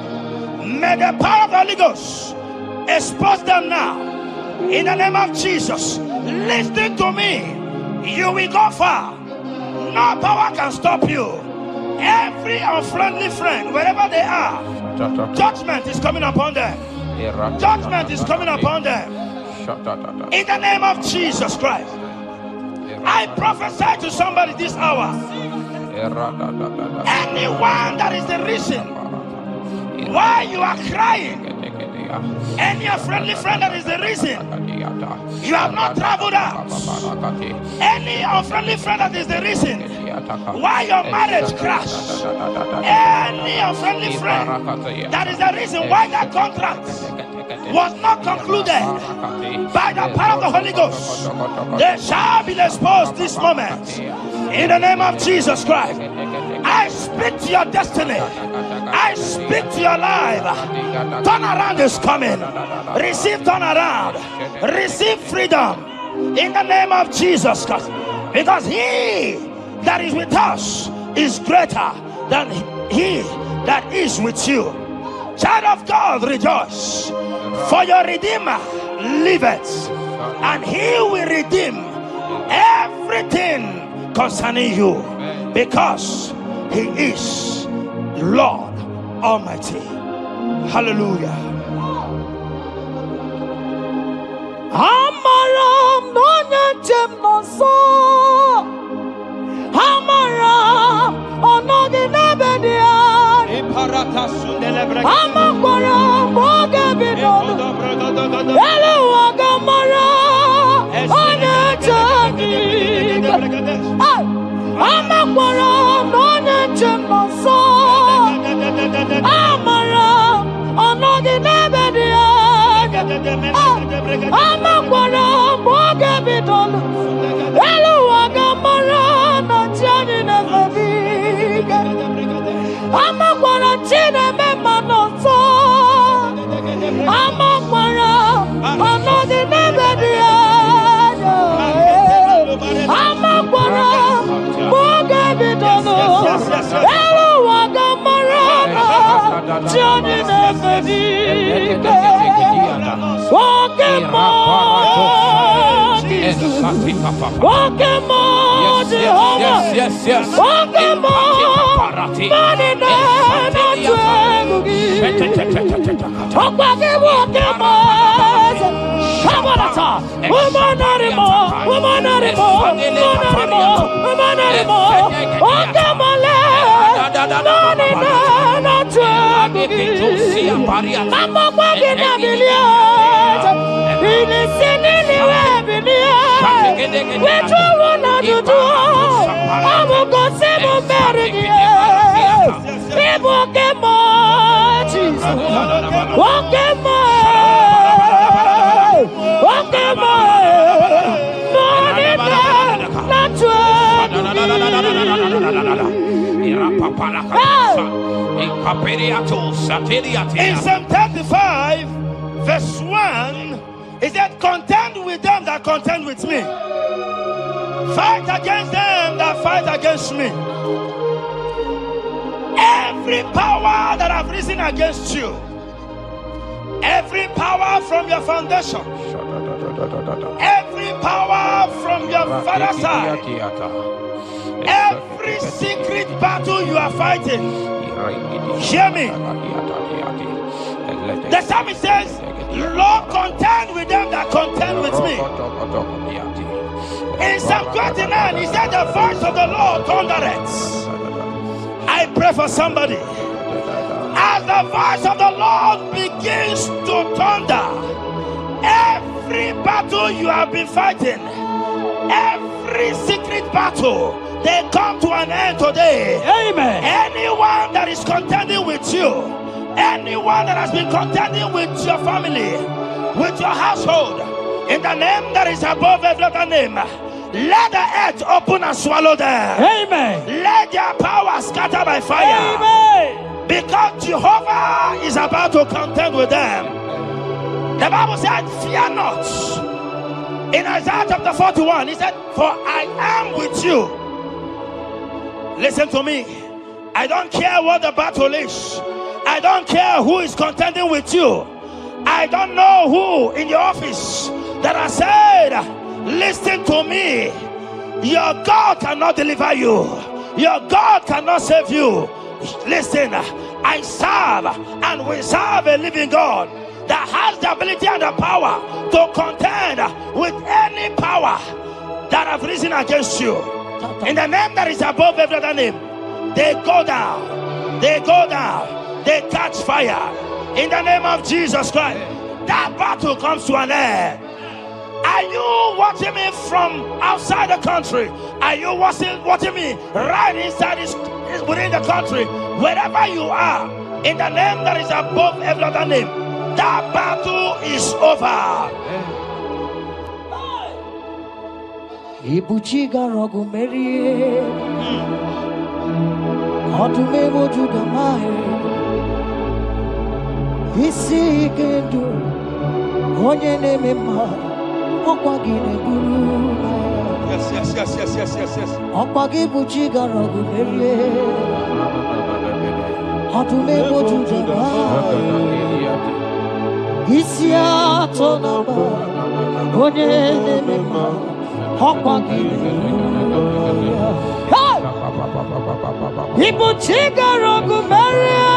May the power of the Holy Ghost expose them now. In the name of Jesus, listen to me. You will go far. No power can stop you. Every unfriendly friend, wherever they are, judgment is coming upon them. Judgment is coming upon them. In the name of Jesus Christ, I prophesy to somebody this hour. Anyone that is the reason why you are crying, any unfriendly friend that is the reason you have not traveled out, any unfriendly friend that is the reason why your marriage crashed, any unfriendly friend that is the reason why that contract was not concluded, by the power of the Holy Ghost, they shall be exposed this moment. In the name of Jesus Christ, I speak to your destiny. I speak to your life. Turnaround is coming. Receive turnaround. Receive freedom. In the name of Jesus Christ. Because he that is with us is greater than he that is with you. Child of God, rejoice. For your Redeemer liveth, and he will redeem everything concerning you, because he is Lord Almighty. Hallelujah. Amaram no nyetem no so. Amaram Amakwara moga bidolo. Elu wagamara. Onye chani. Amakwara onye chenoso. Amara onogi nebedia. Amakwara moga bidolo. Elu wagamara na chani nebedia. Amakwara chine memanoso. Amakwara onogi nebedia. Amakwara moga bidolo. Elu wagamara na chani nebedia. Walking on, Yes. walking on, money In Psalm 35, verse 1, it said, contend with them that contend with me. Fight against them that fight against me. Every power that have risen against you, every power from your foundation, every power from your father's side, every secret battle you are fighting, hear me. The psalmist says, Lord, contend with them that contend with me. In Psalm 29, he said, the voice of the Lord thundereth. I pray for somebody. As the voice of the Lord begins to thunder, every battle you have been fighting, every secret battle, they come to an end today. Amen. Anyone that is contending with you, anyone that has been contending with your family, with your household, in the name that is above every other name, let the earth open and swallow them. Amen. Let their power scatter by fire. Amen. Because Jehovah is about to contend with them. The Bible said, fear not. In Isaiah chapter 41, he said, for I am with you. Listen to me. I don't care what the battle is. I don't care who is contending with you. I don't know who in your office that has said, listen to me. Your God cannot deliver you. Your God cannot save you. Listen, I serve and we serve a living God that has the ability and the power to contend with any power that have risen against you. In the name that is above every other name, they go down. They go down. They catch fire. In the name of Jesus Christ, that battle comes to an end. Are you watching me from outside the country? Are you watching me right inside within the country? Wherever you are, in the name that is above every other name, that battle is over. Ibuchiga rogu merie, otume mojuga mae, isi ikendu, onye nemema, okwagine guru. Yes. Okwagi buchiga rogu merie, otume mojuga mae, isi atonaba, onye nemema. People chiga rogu meria,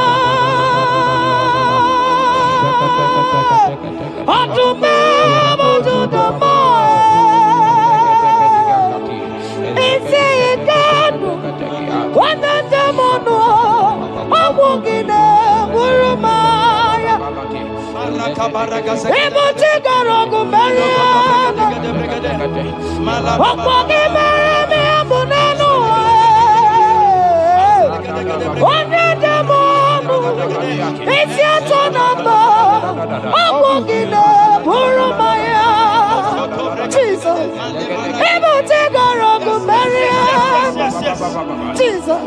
atume mojuda mae, isi ikanu, wanende mono, amugine. Jesus,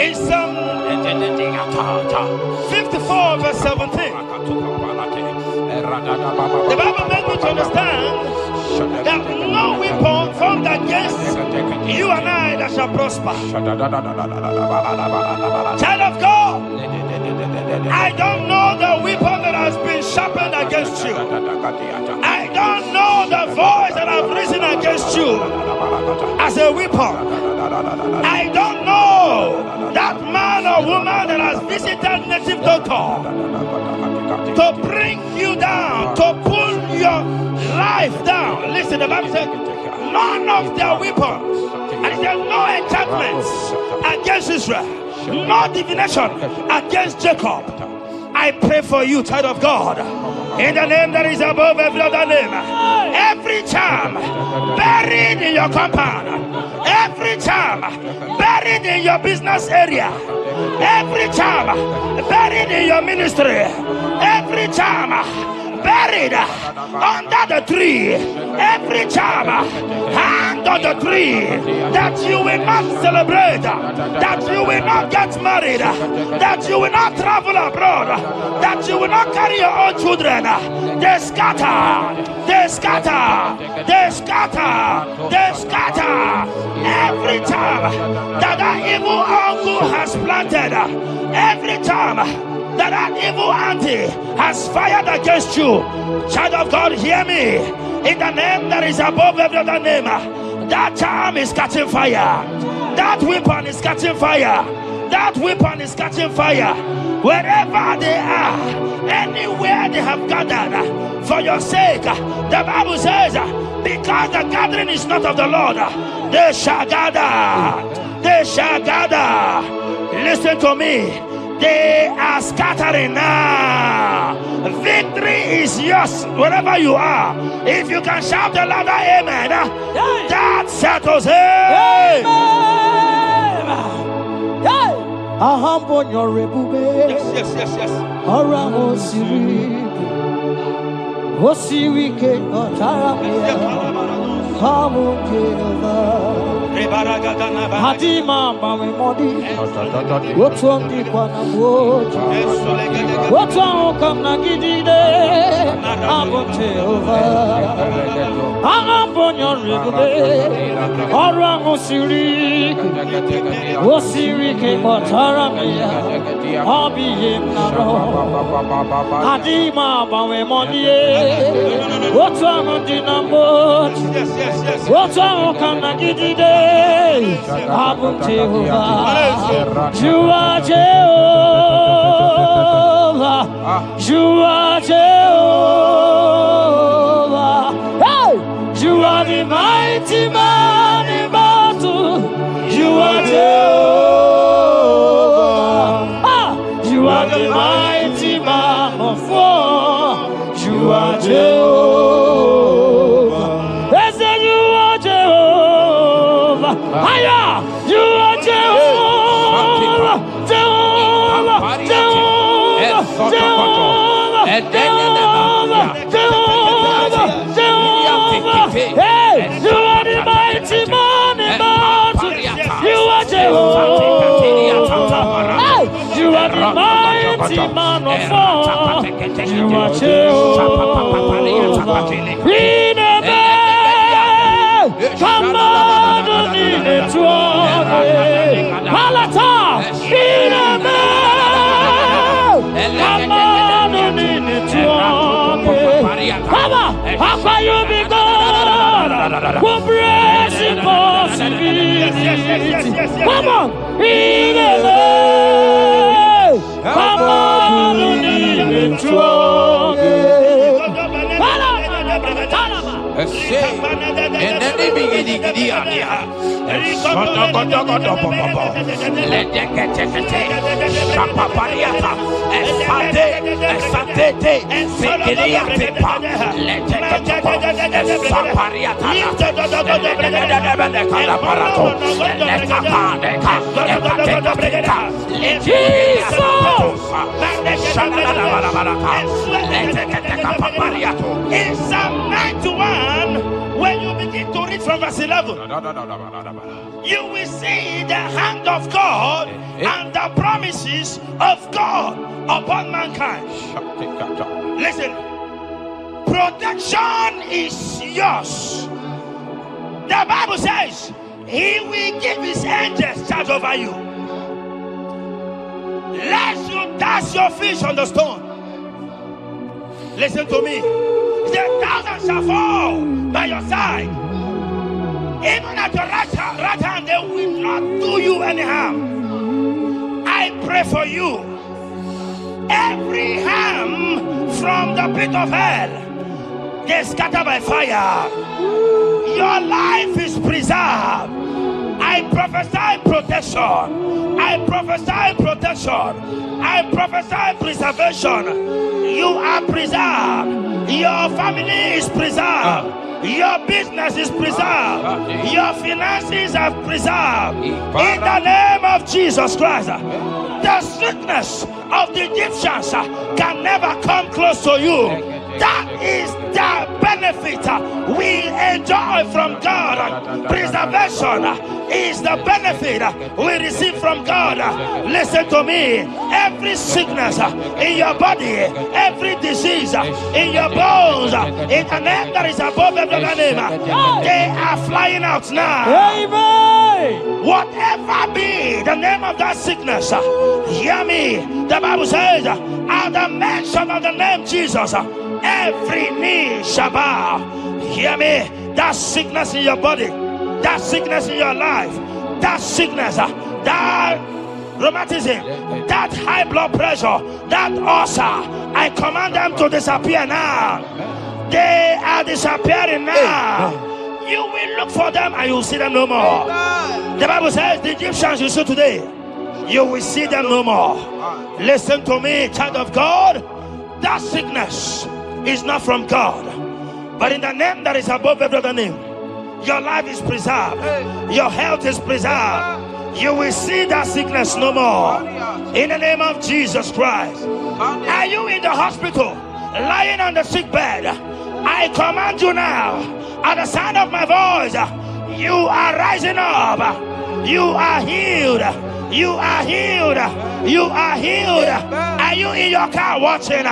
In Psalm 54 verse 17, the Bible makes me to understand that no weapon formed against you and I that shall prosper. Child of God, I don't know the weapon that has been sharpened against you. I don't know the voice that has risen against you as a weapon. I don't know that man or woman that has visited native doctor to bring you down, to pull your life down. Listen, the Bible said none of their weapons, and it says no enchantments against Israel, no divination against Jacob. I pray for you, child of God, in the name that is above every other name. Every charm buried in your compound, every charm buried in your business area, every charm buried in your ministry, every charm buried under the tree, every charm hang on the tree, that you will not celebrate, that you will not get married, that you will not travel abroad, that you will not carry your own children. They scatter, they scatter, they scatter, they scatter. Every time that evil uncle has planted, every time that evil auntie has fired against you, child of God, hear me. In the name that is above every other name, that charm is catching fire. That weapon is catching fire. That weapon is catching fire. Wherever they are, anywhere they have gathered for your sake, the Bible says, because the gathering is not of the Lord, they shall gather. They shall gather. Listen to me. They are scattering now. Victory is yours wherever you are. If you can shout a louder amen, that settles it. Yes. Hadima mami modi, wotundi kwa na wotu, wotu kamna gidide, abote over, agambonyo rigube, orango siri, wosiri ke motaramia, obi yemnaro, hadima mami modi, wotu amundi na wotu, wotu kamna gidide. Abum Jehovah, you are Jehovah, you are Jehovah. Hey, you are the mighty man in battle. You are Jehovah. You are the mighty man of war. You are Jehovah. They say you are Jehovah. Aya, you are Jehovah. Hey, you are the mighty man in battle. You are Jehovah. Hey, you are the mighty man of war. You are Jehovah. In a come on, in the throne. Palata, in a come on, in the throne. Papa, how can you be God? Who breaks impossibility? Come on, in a come on, in the throne. And then they begin to in Psalm 91, when you begin to read from verse 11, you will see the hand of God and the promises of God upon mankind. Listen, protection is yours. The Bible says He will give His angels charge over you, lest you dash your feet on the stone. Listen to me. The thousand shall fall by your side, even at your right hand, they will not do you any harm. I pray for you. Every harm from the pit of hell, they scatter by fire. Your life is preserved. I prophesy protection. I prophesy protection. I prophesy preservation. You are preserved. Your family is preserved. Your business is preserved. Your finances are preserved. In the name of Jesus Christ. The sickness of the Egyptians can never come close to you. That is the benefit we enjoy from God. Preservation is the benefit we receive from God. Listen to me. Every sickness in your body, every disease in your bones, in the name that is above every name, they are flying out now. Amen. Whatever be the name of that sickness, hear me. The Bible says, at the mention of the name Jesus, every knee shall bow. Hear me. That sickness in your body, that sickness in your life, that sickness, that rheumatism, that high blood pressure, that ulcer, I command them to disappear now. They are disappearing now. You will look for them and you will see them no more. The Bible says the Egyptians you see today, you will see them no more. Listen to me, child of God. That sickness is not from God, but in the name that is above every other name, your life is preserved. Your health is preserved. You will see that sickness no more. In the name of Jesus Christ. Are you in the hospital, lying on the sick bed? I command you now, at the sound of my voice, you are rising up. You are healed. You are healed. You are healed. Are you in your car watching?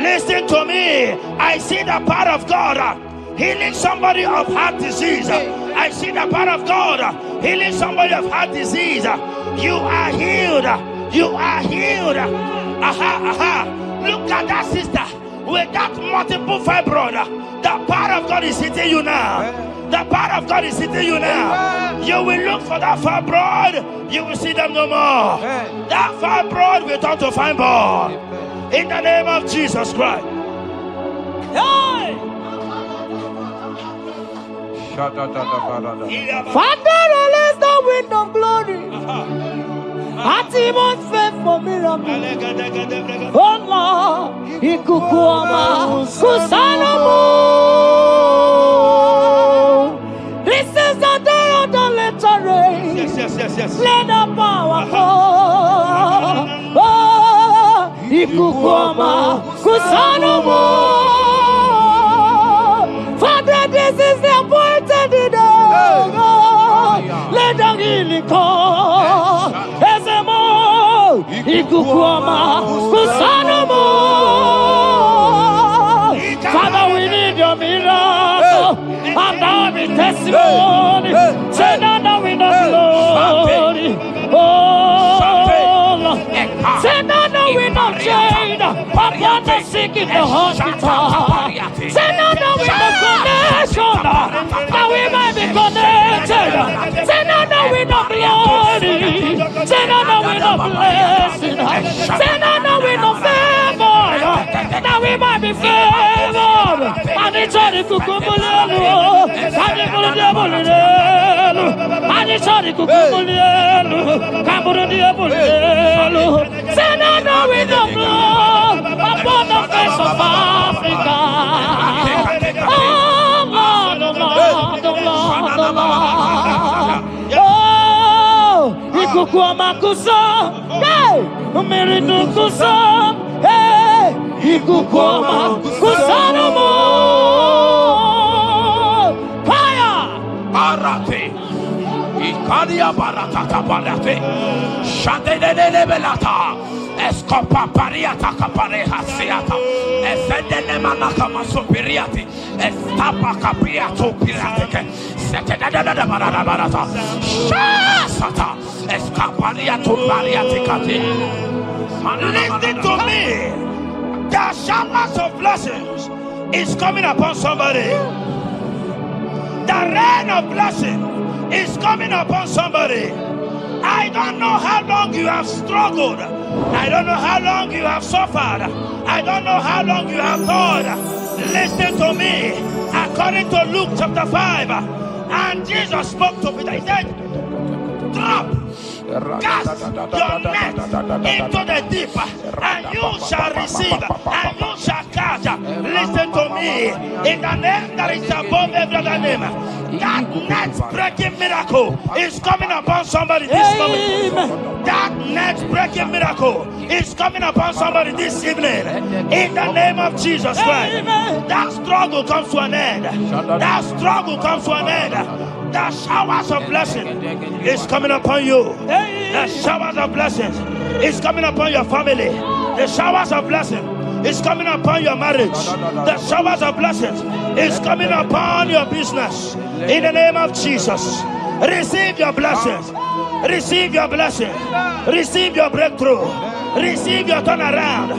Listen to me. I see the power of God healing somebody of heart disease. I see the power of God healing somebody of heart disease. You are healed. You are healed. Look at that sister with that multiple fibroid. The power of God is hitting you now. The power of God is hitting you now. You will look for that fibroid. You will see them no more. That fibroid will turn to fibroid. In the name of Jesus Christ. Hey! Father, release the wind of glory. Atimo's faith for miracle. Oh Lord, Ikukuama, Kusanomo. This is the day of the letter rain. Yes. Let the power come. Oh, Ikukuama, Kusanomo. Father, this is the Miliko, Ezemo, Ikukuoma, Kusanomo. Father, we need your miracle, and now we testimony. Say now we know glory. Oh, Lord. Say now we know shade upon the sick in the hospital. Say now we know connection, that we might be connected. Say now we know glory. Say now we know blessing. Say now we know favor, that we might be favored. And it's all the kukumulelu, and the buludebulelu, and it's all the kukumulelu, kabuludebulelu. Say now we know blood upon the face of Africa. Oh Lord, oh Lord, oh Lord, oh Lord. Oh, Ikukuoma kuso, hey, Umiridu kuso, hey, Ikukuoma kusanomo. Fire! Arate. Ikadia baratata barate. Shadene belata. Escopa pariata capareha seata. Efendene manaka masopiriati. Estapa capriato pirateke. Setedada barata. Shasata. Escapariato bariaticati. Listen to me. The showers of blessings is coming upon somebody. The rain of blessing is coming upon somebody. I don't know how long you have struggled. I don't know how long you have suffered. I don't know how long you have thought. Listen to me. According to Luke chapter 5, and Jesus spoke to Peter. He said, drop, cast your net into the deep, and you shall receive, and you shall catch. Listen to me. In the name that is above every other name, that net breaking miracle is coming upon somebody this moment. That net breaking miracle is coming upon somebody this evening. In the name of Jesus Christ. That struggle comes to an end. That struggle comes to an end. The showers of blessing is coming upon you. The showers of blessings is coming upon your family. The showers of blessing is coming upon your marriage. The showers of blessings is coming upon your business. In the name of Jesus, receive your blessings. Receive your blessings. Receive your breakthrough. Receive your turnaround.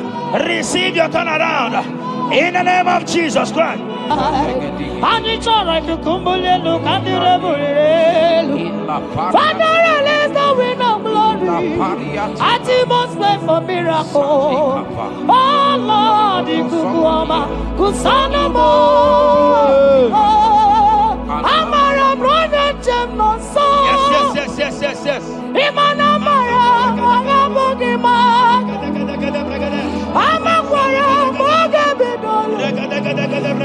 Receive your turnaround. In the name of Jesus Christ. And it's all right to kumbulelu kandirebulelu. Father, release the wind of glory. At the most pray for miracle. Oh Lord, Ikukuoma kusanomo. Amara brother Jemno so. Yes. Imana mara magabogima. Amakwara mogabidolo.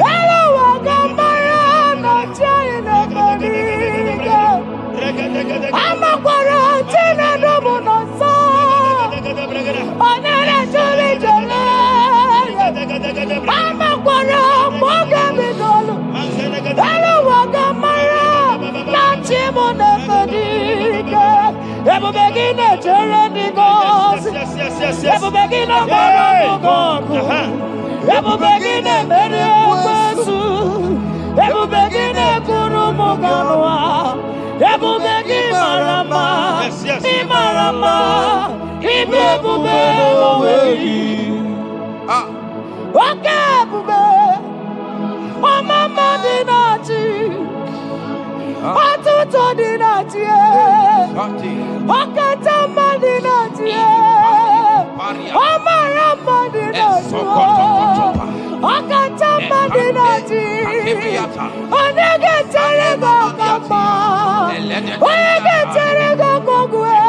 Hello, Wagamara, not in a body. Amakwara tina domo no so. Onere tuli jole. Amakwara mogabidolo. Hello, Wagamara, not in a body. Ever begin a journey goes. Ever begin a God. Ever begin a Meresu. Ever begin a Kurumuganwa. Ever begin Marama. Imarama. Ibebube. Okay, Bube. Oh, Mama Dinati. Atuto Dinati. Okatama Dinati. Omarama Dinati. Okatama Dinati. Onegeterego Kapa. Onegeterego Kogwe.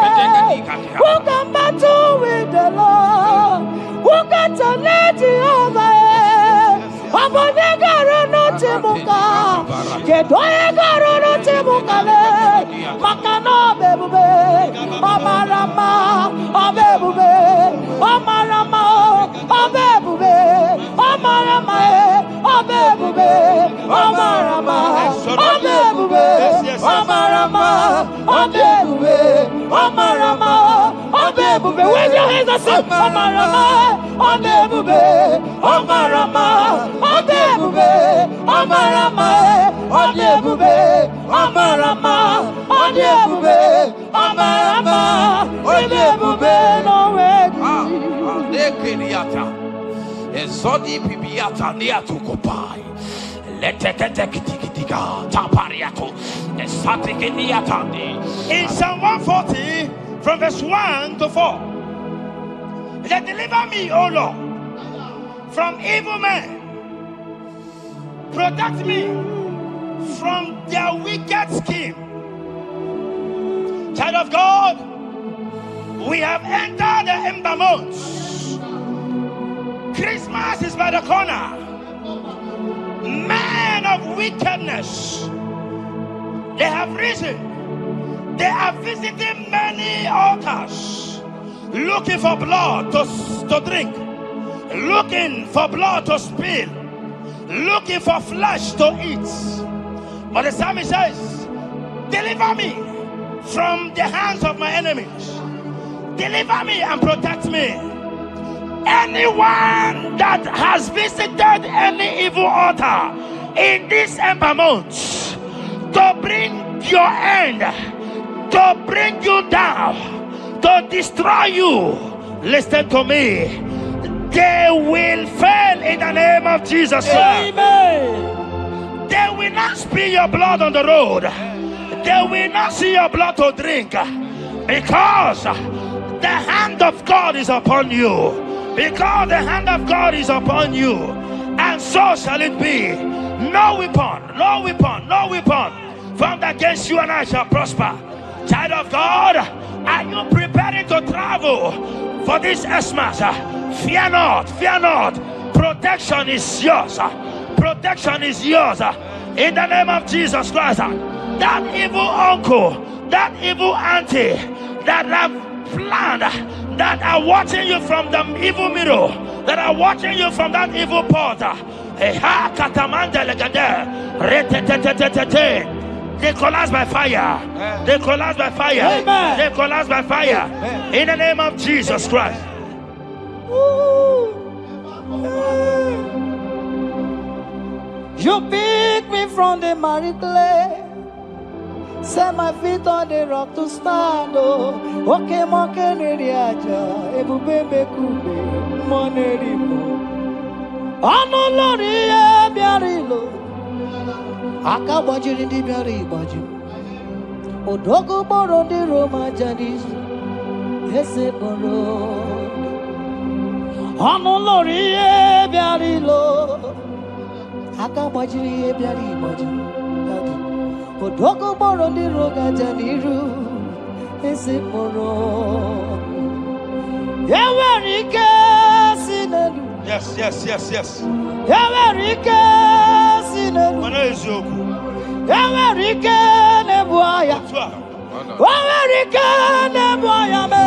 Who can battle with the Lord? Who can turn Jehovah? Abonegaro no Timuka. Kedoegaro no Timukale. Makano bebube. Omarama. Obebube. Omarama. Obebube. Omarama. Obebube. Omarama. Obebube. Omarama. Obebube. Ọkasị ọmarama ọ dị ebube ọmarama ọ dị ebube ọmarama ọ dị ebube ọmarama ọ dị ebube ọmarama ọ dị ebube n'onwe Lekeriata Ezodi Bibiata Niatukopai Leteketekitikitika Tapariato Esatikiniatandi. In Psalm 140, from verse 1 to 4, that deliver me, O Lord, from evil men. Protect me from their wicked scheme. Child of God, we have entered the ember months. Christmas is by the corner. Men of wickedness, they have risen. They are visiting many altars, looking for blood to drink, looking for blood to spill, looking for flesh to eat. But the psalmist says, deliver me from the hands of my enemies. Deliver me and protect me. Anyone that has visited any evil altar in this ember month to bring your end, to bring you down, to destroy you, listen to me, they will fail in the name of Jesus. Amen. They will not spill your blood on the road. They will not see your blood to drink, because the hand of God is upon you. Because the hand of God is upon you, and so shall it be. No weapon formed against you and I shall prosper. Child of God, are you preparing to travel for this Xmas? Fear not. Protection is yours. Protection is yours. In the name of Jesus Christ. That evil uncle, that evil auntie that have planned, that are watching you from the evil mirror, that are watching you from that evil portal, they collapse by fire. They collapse by fire. Amen. They collapse by fire. In the name of Jesus Christ. You pick me from the miry clay, set my feet on the rock to stand. Oh, okay, moke neriaja, ebube bekube, monerimo. Ano lori e biarilo, aka bajiri di biari baju. Odogo boro di Roma jadis, ese boro. Ano lori e biarilo, aka bajiri e biari baju. Odogo boro di roga janiru, ese boro. Yawarike sinelu. Yes. Yawarike sinelu. Yawarike nebuaya. Yawarike nebuaya me.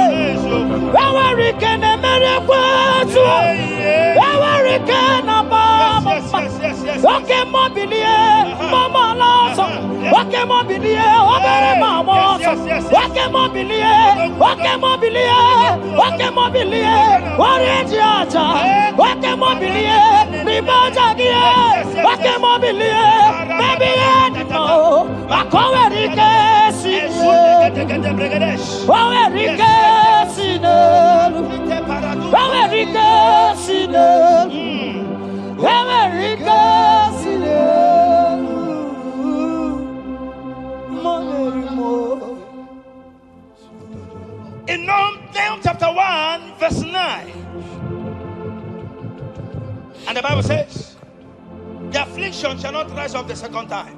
Yawarike nemerekwetu. Yawarike nabama. Wake mobilie, mama loso. Wake mobilie, obere mama. Wake mobilie, oreji aja. Wake mobilie, ribajagie. Wake mobilie, baby no. Akowerike sine. Akowerike sine. Akowerike sine. Akowerike sine. In Nahum chapter 1, verse 9, and the Bible says, the affliction shall not rise up the second time.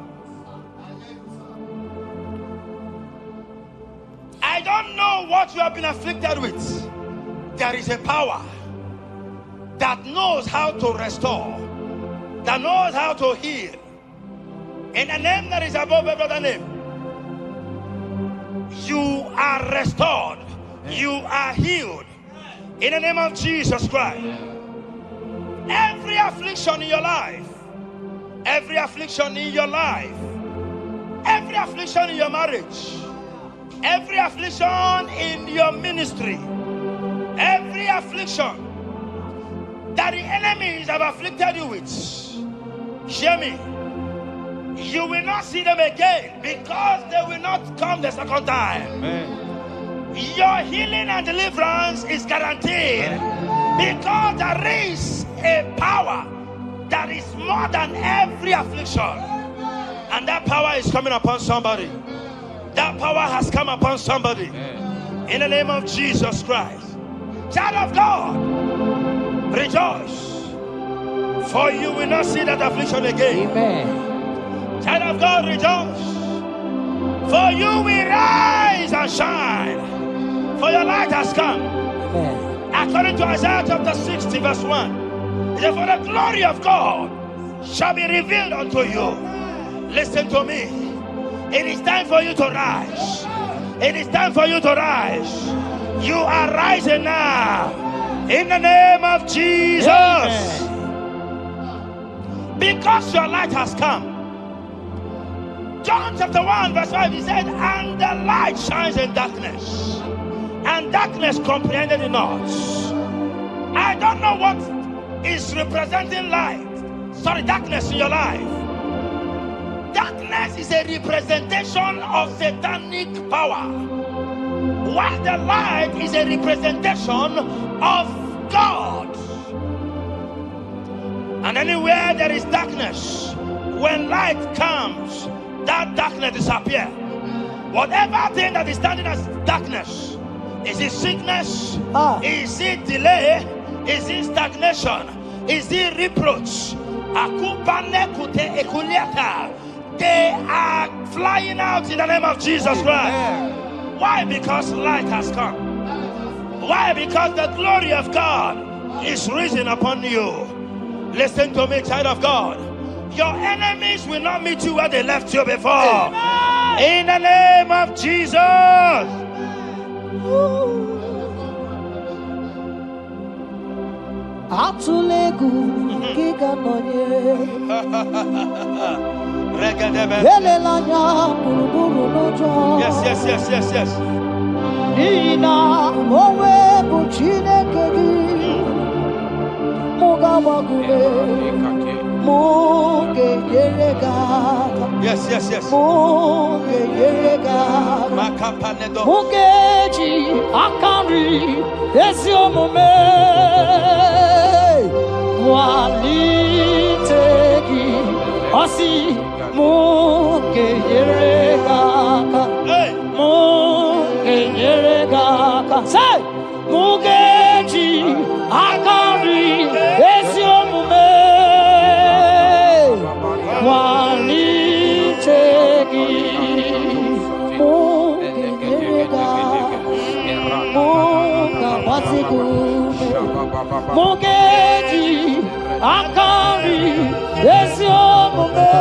I don't know what you have been afflicted with. There is a power that knows how to restore, that knows how to heal. In the name that is above every other name, you are restored. You are healed. In the name of Jesus Christ. Every affliction in your life, every affliction in your life, every affliction in your marriage, every affliction in your ministry, Every affliction that the enemies have afflicted you with, hear me, you will not see them again because they will not come the second time. Amen. Your healing and deliverance is guaranteed because there is a power that is more than every affliction, and that power is coming upon somebody. That power has come upon somebody. In the name of Jesus Christ. Child of God, rejoice, for you will not see that affliction again. Amen. Child of God, rejoice, for you will rise and shine, for your light has come. Amen. According to Isaiah chapter 60 verse 1, it says, for the glory of God shall be revealed unto you. Listen to me. It is time for you to rise. It is time for you to rise. You are rising now. In the name of Jesus. Amen. Because your light has come. John chapter 1 verse 5, he said, and the light shines in darkness, and darkness comprehended it not. I don't know what is representing light. Sorry, darkness in your life. Darkness is a representation of satanic power, while the light is a representation of God. And anywhere there is darkness, when light comes, that darkness disappears. Whatever thing that is standing as darkness, is it sickness? Is it delay? Is it stagnation? Is it reproach? They are flying out in the name of Jesus Christ. Why? Because light has come. Why? Because the glory of God is risen upon you. Listen to me, child of God. Your enemies will not meet you where they left you before. Amen. In the name of Jesus. Yes. Yes. Mugeji akari esiomume walitegi osi mugeyeregaka say mugeji akari esiomume walitegi Mugeji akari esiomume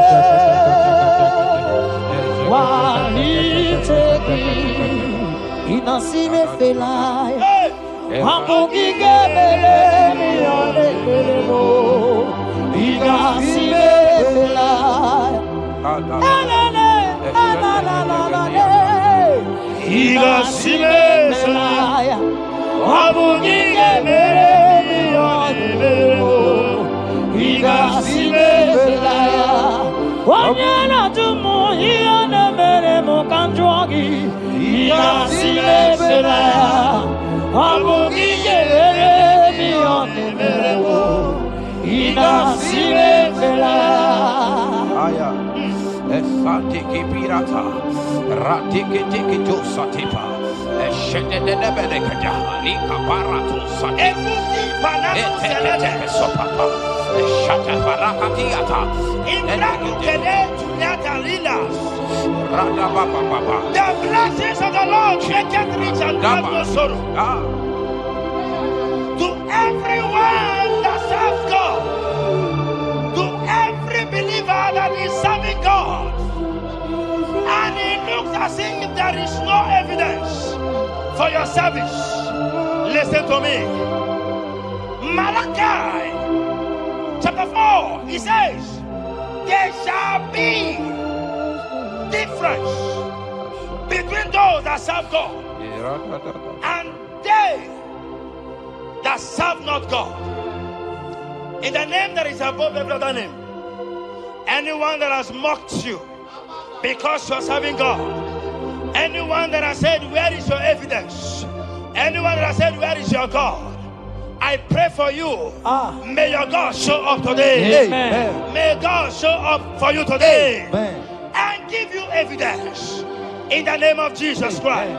walitegi inasime felai wambugige melemi olelemo inasime felai inasime felai wambugige melemi olelemo inasime felai wanyana tumu iyane melemo kanjwagi inasime felai wambugige melemi olelemo inasime felai Esatiki pirata, ratiki tiki tu satipa, eshendene benekada, lika paratu satipa, ete sopapa, eshata barakatiata, Imbraku kele tunyata lilas. rada baba. The blessings of the Lord make it rich and add no sorrow. To everyone that serves God, to every believer that is serving God, and it looks as if there is no evidence for your service, listen to me. Malachi chapter 4, he says, there shall be difference between those that serve God and they that serve not God. In the name that is above every other name. Anyone that has mocked you because you are serving God. Anyone that has said, where is your evidence? Anyone that has said, where is your God? I pray for you. May your God show up today. Amen. May God show up for you today. Amen. And give you evidence in the name of Jesus Christ.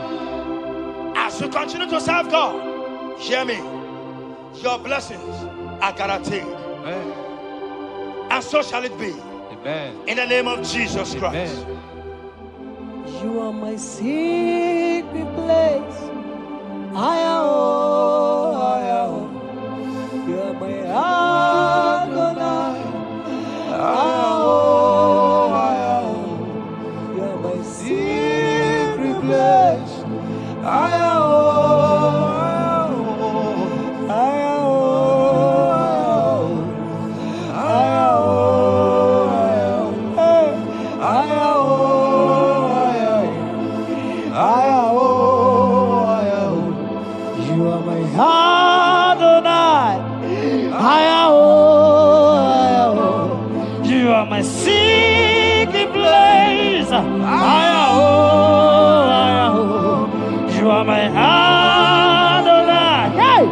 As you continue to serve God, hear me. Your blessings are guaranteed. Amen. And so shall it be. Amen. In the name of Jesus Christ. Amen. You are my secret place. I am. You are my Adonai. I am. You are my secret place. I am. My secret place, you are my Adonai. Hey,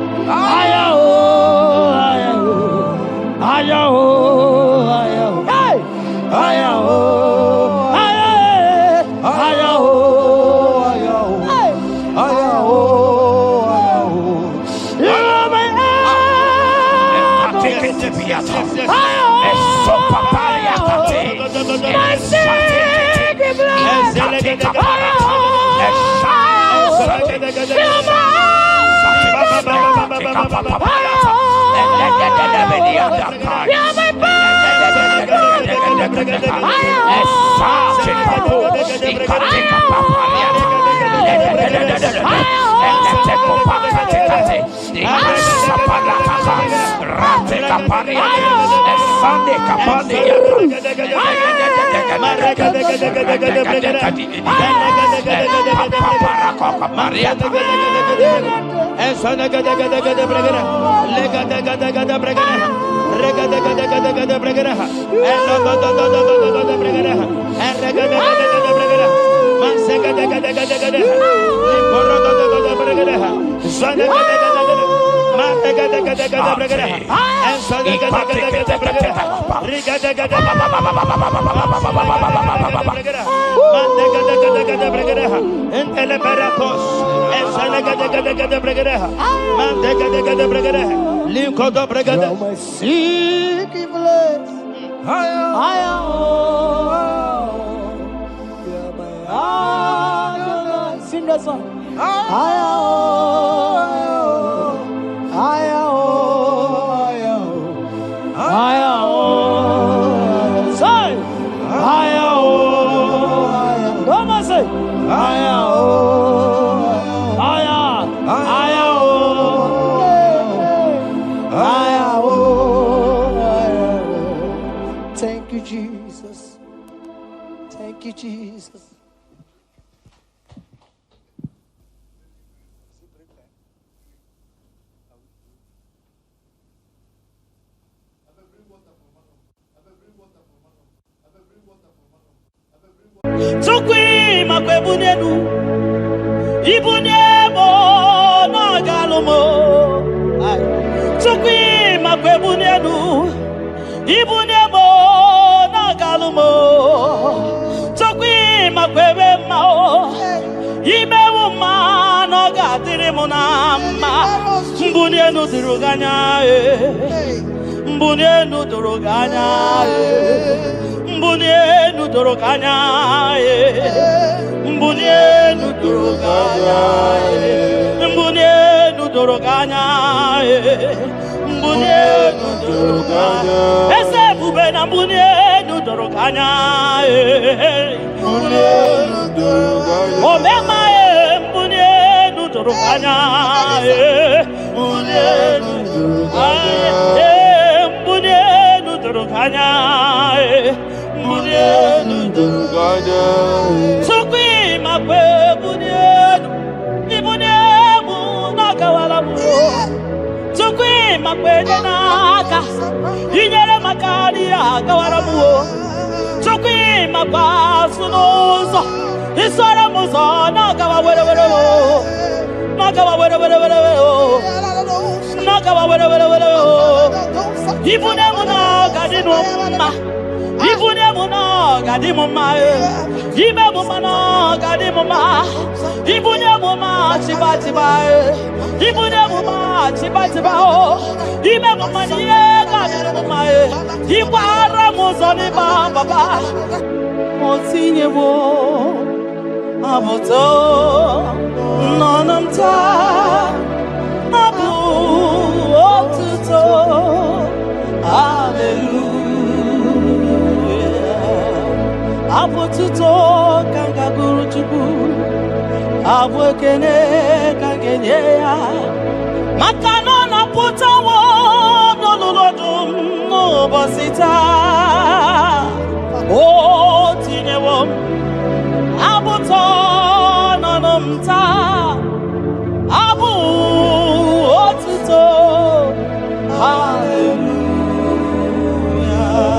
Sing that song. Thank you, Jesus. Thank you, Jesus. Tukwi makwebunenu ibunemo na galumo. Tukwi makwebunenu ibunemo na galumo. Tukwi makwebemao imewu ma no gatiri munama. Mbunenu duruganya mbunenu duruganya mbunenu duruganya mbunenu duruganya mbunenu duruganya mbunenu duruganya ese bube na mbunenu duruganya mbunenu duruganya omema mbunenu duruganya mbunenu duruganya mbunenu duruganya mbunenu duruganya sukwi makwe mbunenu ibunemu nakawala mu Tunoso, Isara Musa, Nagawa, whatever. Nagawa, whatever. Nagawa, whatever. Ibunamuna, Gadinoma. Ibunamuna, Gadimoma. Ibamana, Gadimoma. Ibunamuma, Chibatiba. Ibunamuma, Chibatiba. Ibamania, Gadimoma. Ibara Muzaniba, Baba. Motinyewo, Abuto, Nonamta. Abu Otuto, hallelujah. Abu Tuto kanga guru chubu, Abu kene kangeneya. Makano na putawo no lodum no bosita. Oh tinewo, Abu to nonomta. Abu Otuto,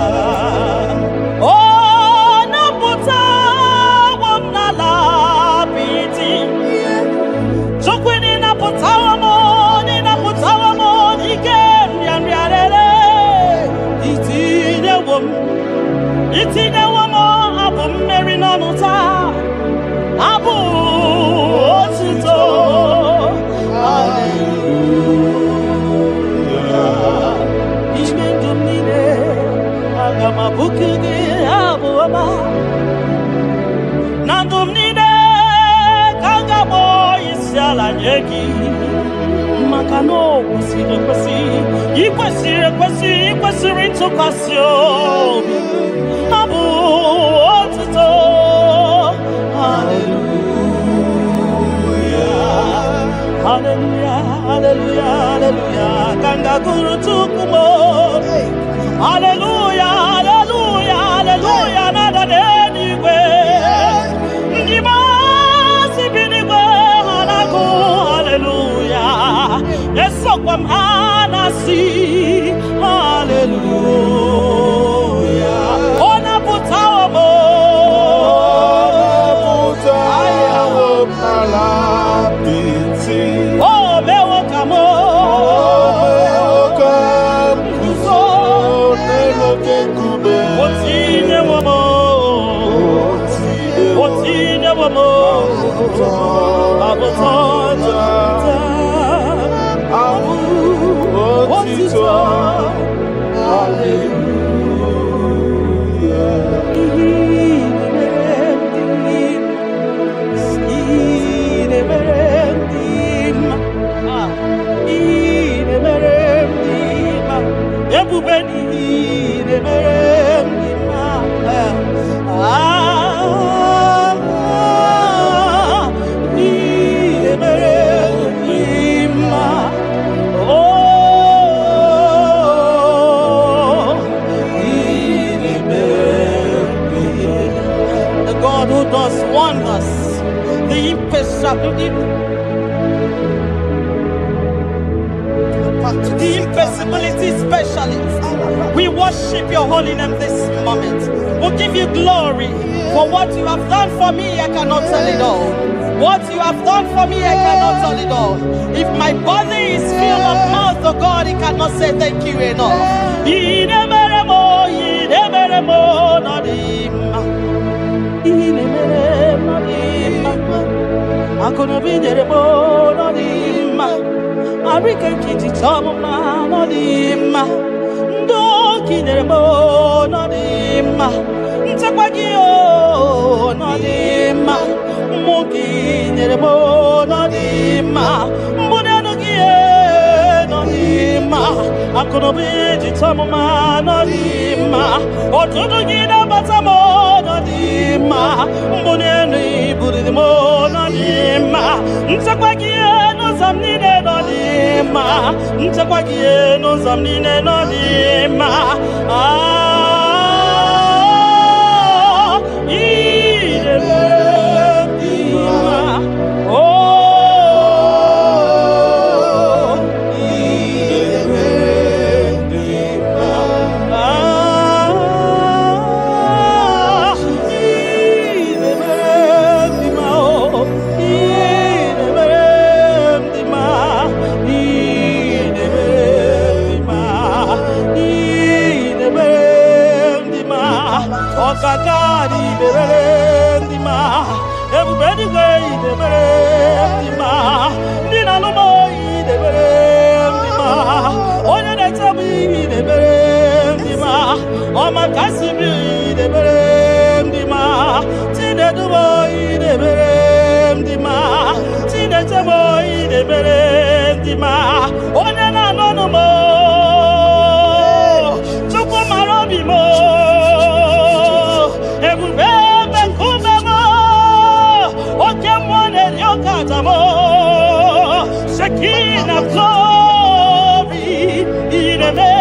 hallelujah. Oh, Naputa, Wamnala, Piti. Chokwini Naputa, Naputa, again, Yamyare. It's in a woman, Abu Mary Nanuta, Abu Otuto. Hallelujah. Ishme dumine agama bukugi abuama. Nandumine kangabo isiala nyeki. Makano kusire kwesi, ikwesi rinto kasio. Abu Otuto. Hallelujah, hallelujah, hallelujah. Kanga guru tukumo. Hallelujah, hallelujah, hallelujah. Nada denigwe. Ndimasi binigwe hanaku. Hallelujah. Yeso kwa mhanasi. Hallelujah. Ona putawa mo. Ona putawa mo. Oh, Mewakamo, Otine Wamo, the impossibility specialist. We worship your holy name this moment. We'll give you glory for what you have done for me. I cannot tell it all. What you have done for me, I cannot tell it all. If my body is filled of mouth of God, it cannot say thank you enough. I'm gonna be there, Arika kiti tama no dima, ndoki neremo no dima, ntakwagio no dima, moki neremo no dima, mbunenugie no dima, akonobi tama no dima, otudugina batamo no dima, mbunenu buridimo no dima, ntakwagio no zamnine no dima, ntakwagie no zamnine no dima. Shekinah glory, Ideme,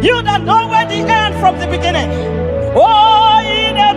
You that know where the end from the beginning. Oh, in a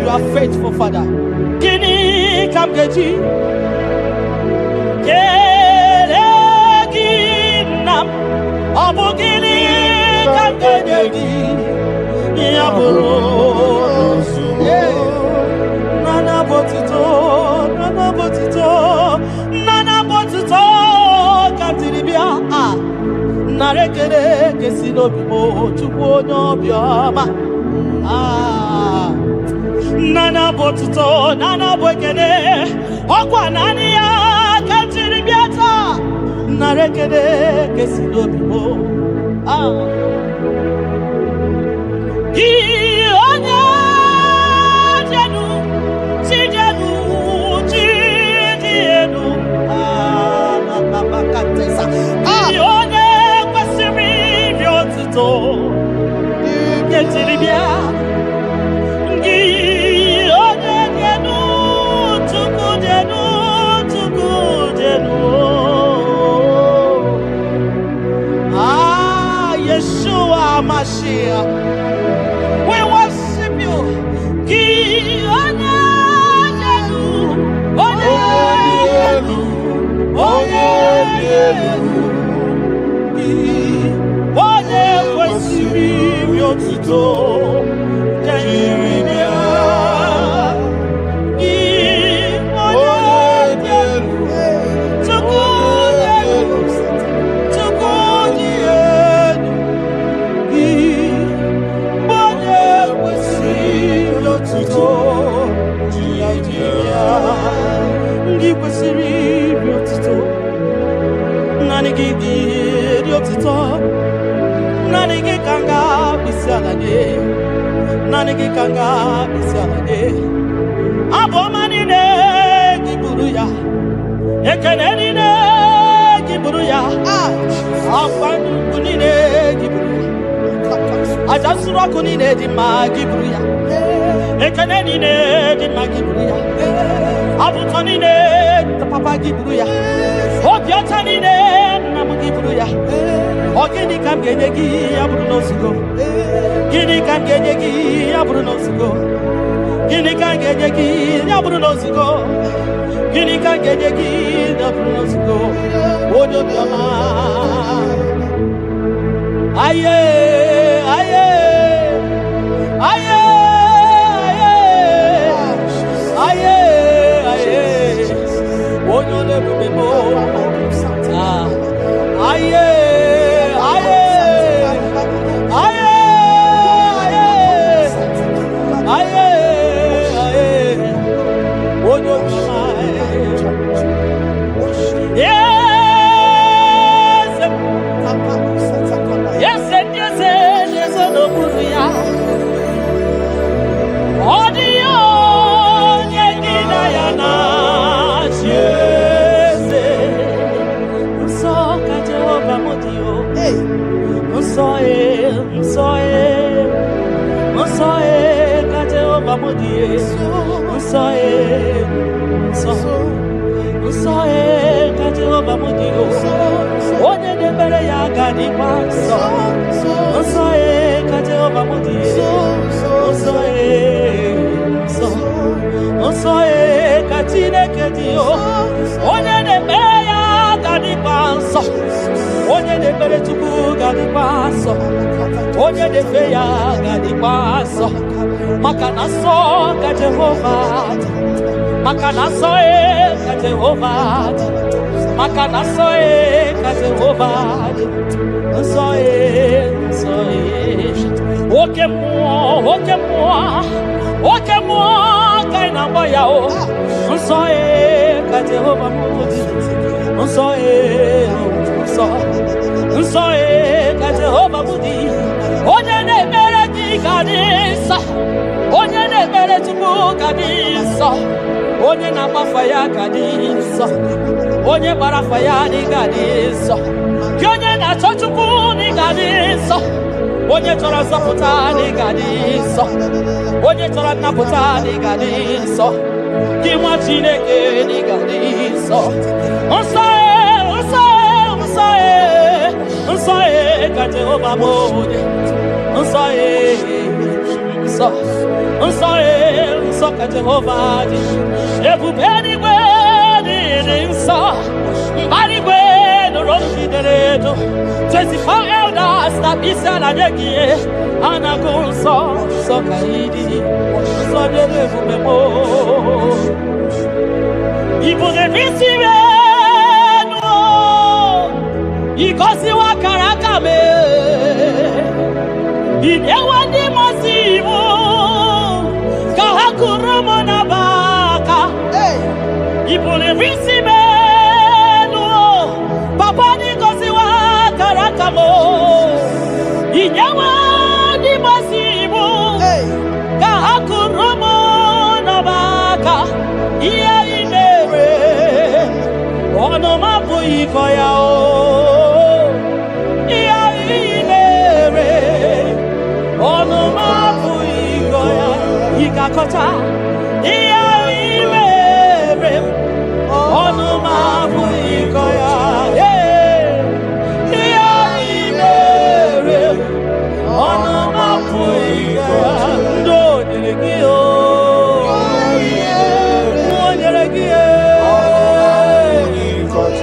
You are faithful, Father. Kini kamgeji, keleginam, abugini kamgeji, yaburo, nana botito, katiribia, narekere kesinobibo, chukwonyo bioma. Nana botuto, nana boekene, okwa nani ya kantiri biata, narekene kesido bibo. Ionye jenu, chijenu, bakatesa. Ionye kwasiri biotuto, kantiri biata. Tuku denu.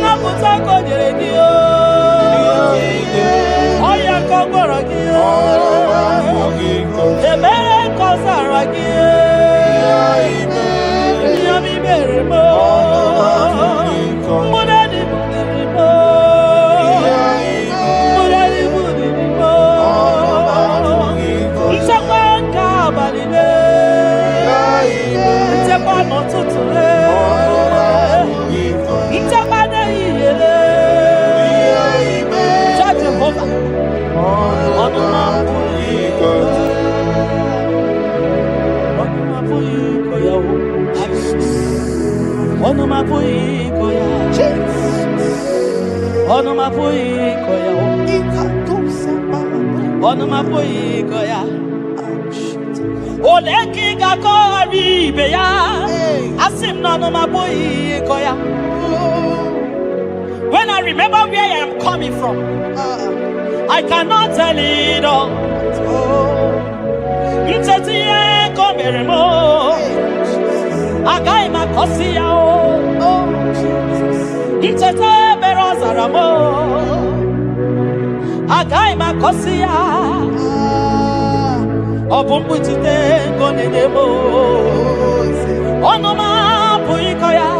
Naputa ko Onomapuikoya. Onomapuikoya. Onomapuikoya. Oleki gakori beya. Asim nonomapuikoya. When I remember where I am coming from, I cannot tell it all. Mtetiye komeremo. Agai makosia o. Mtete berozaramo. Agai makosia. Obumbu tite konenemo. Onoma puikoya.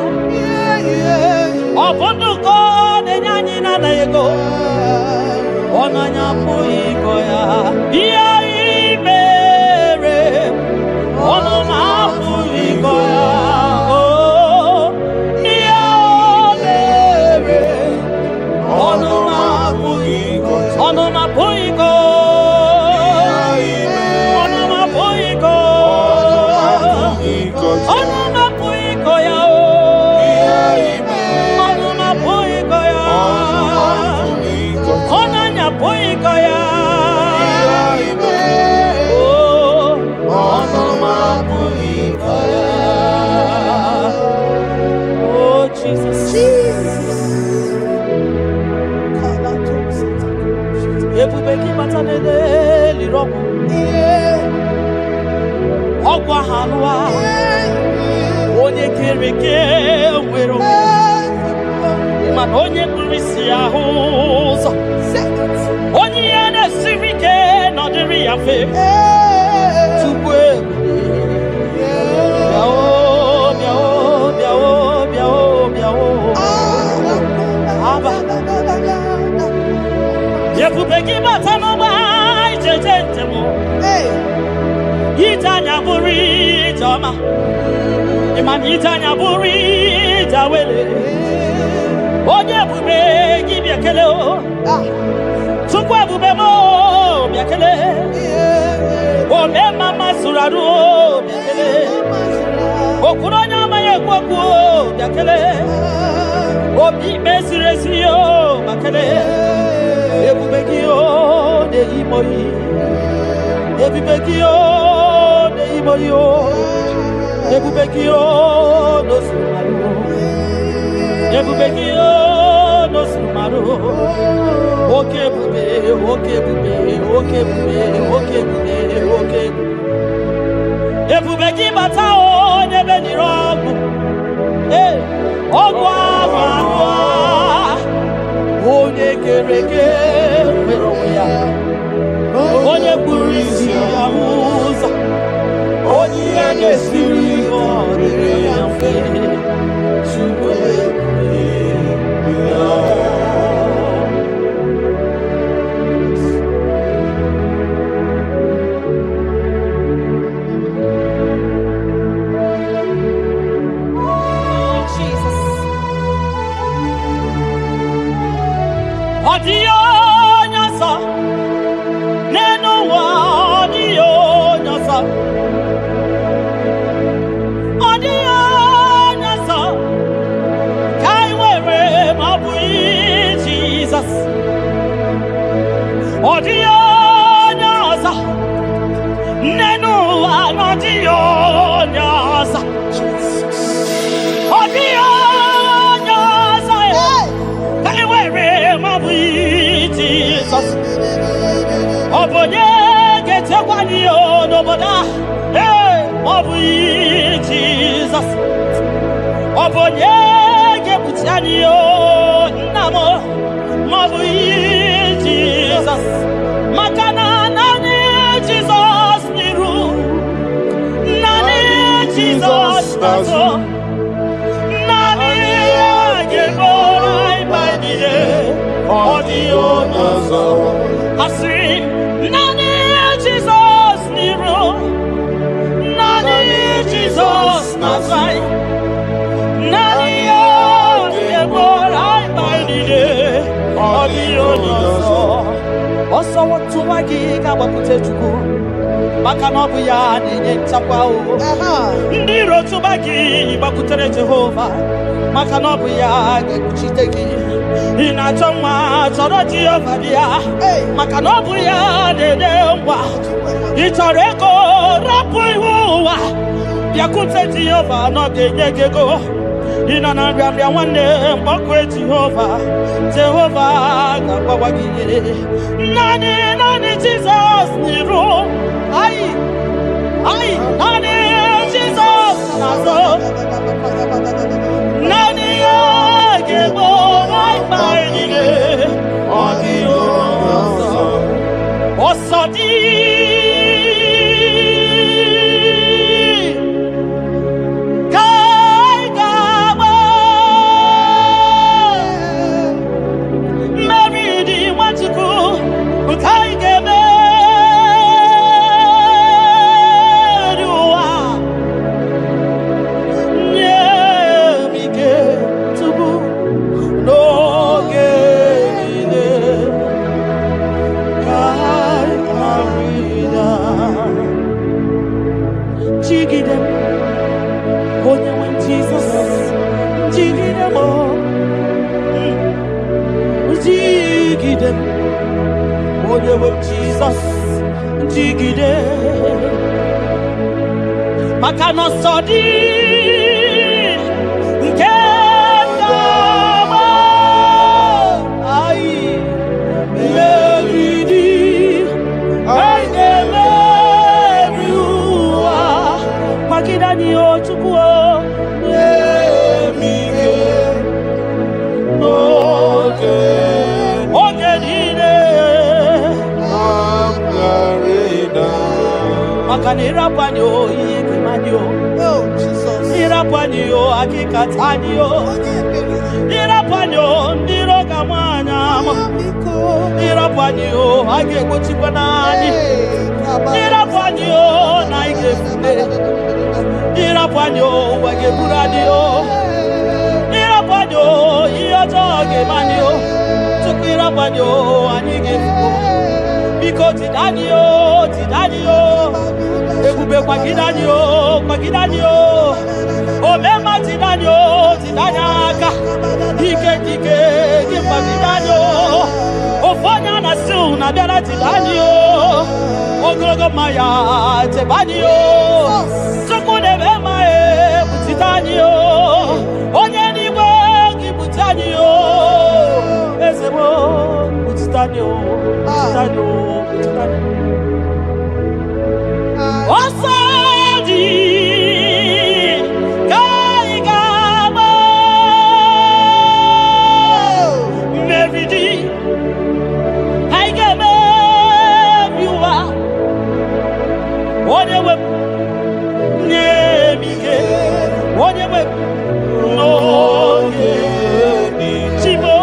Obundu konenyanyi na ego. Onanya puikoya. Iya imere. Onoma puikoya. Oh, iya imere. Onoma puiko. Onoma puiko. Onoma puiko. Onoma puiko ya. Onoma puiko ya. Onanya puiko ya. Oh, onoma puiko ya. Oh, Jesus. Ebubeki batanede lirobo. Ogwa halwa. Onye kereke wero. Man onye kurisi ahuzo. Onye ene sirike no diri afe. Tukwe. Biao, biao, biao, biao, biao. Aba. Yekubeki batano mai jejentemo. Itanya buri jama. Iman itanya buri jawele. Onye bube gibiakele o. Tukwe bube mo biakele. Ome mama suradu biakele. Okuronya maye kwaku biakele. Obi mesiresi o bakele. Ebubekio de imoyi. Ebubekio de imoyo. Ebubekio no sumaru. Ebubekio no sumaru. Oke bube, oke bube, oke bube, oke bube, oke bube. Ebubeki batao nebe ni rogu. Ogwa wanwa. Onye kereke meroya. Onye kurisi amuza. Onye agesiri odere yafe. Chukwe Adio nyasa, neno wa adio nyasa, adio nyasa, kai wewe mabui Jesus, adio nyasa, neno wa adio nyasa, adio nyasa, kai wewe Jesus. Obonye gete kwani onoboda. Hey, Obi Jesus. Obonye gekutiani o namo. Obi Jesus. Makana nani Jesus niru. Nani Jesus nazo. Nani agebora ibaidie. Audio nazo. Asi nani Jesus niru. Nani Jesus nazai. Nani agebora ibaidie. Audio nazo. Oso watu wagi kabakute chuku. maka na ọ bụ ya na-enye nchekwa o. Ndị iro tụba gị gbakwutere Jehova maka na ọ bụ ya ga-ekpuchite gị. Ị na-achọ nwa chọrọ Jehova bịa maka na ọ bụ ya na-enye ngwa. Ị chọrọ ego rapụ ihu ụwa bịakwute Jehova na ọ ga-enye gị ego. Ị nọ na nrịanrịa nwanne mgbakwe Jehova ga-agbawa gị naanị Jizọs n'iru naanni Jizọs n'azụ naanị ya ga-egbo mkpa anyị niile ọ dịghị ọsọ dị Jesus, jigide, maka no sodi, nke kama, meridi, meriwa, makida ni ochukuo, mike, Makanirapanyo, Yekimanyo, Irapanyo, Akikatanyo, Irapanyo, Nirogamana, Irapanyo, Agekuchipanani, Irapanyo, Naigefune, Irapanyo, Wagepuradio, Irapanyo, Iotogemanyo, Tukirapanyo, Anigefu. Because Tidanio, Ebube kwa Kidanio, Omema Tidanyaka, Dike, Gipa Tidanio, Ofanya Nasu, Nabera Tidanio, Ogrogo Maya, Tebanio, Sokune Bema, Tidanio, Onyaniwe, Gibutanio, Ezebo, Tidanio. Osadi Kaigama Meridi Haigame Biwa Odewe Nemige Odewe No Chibo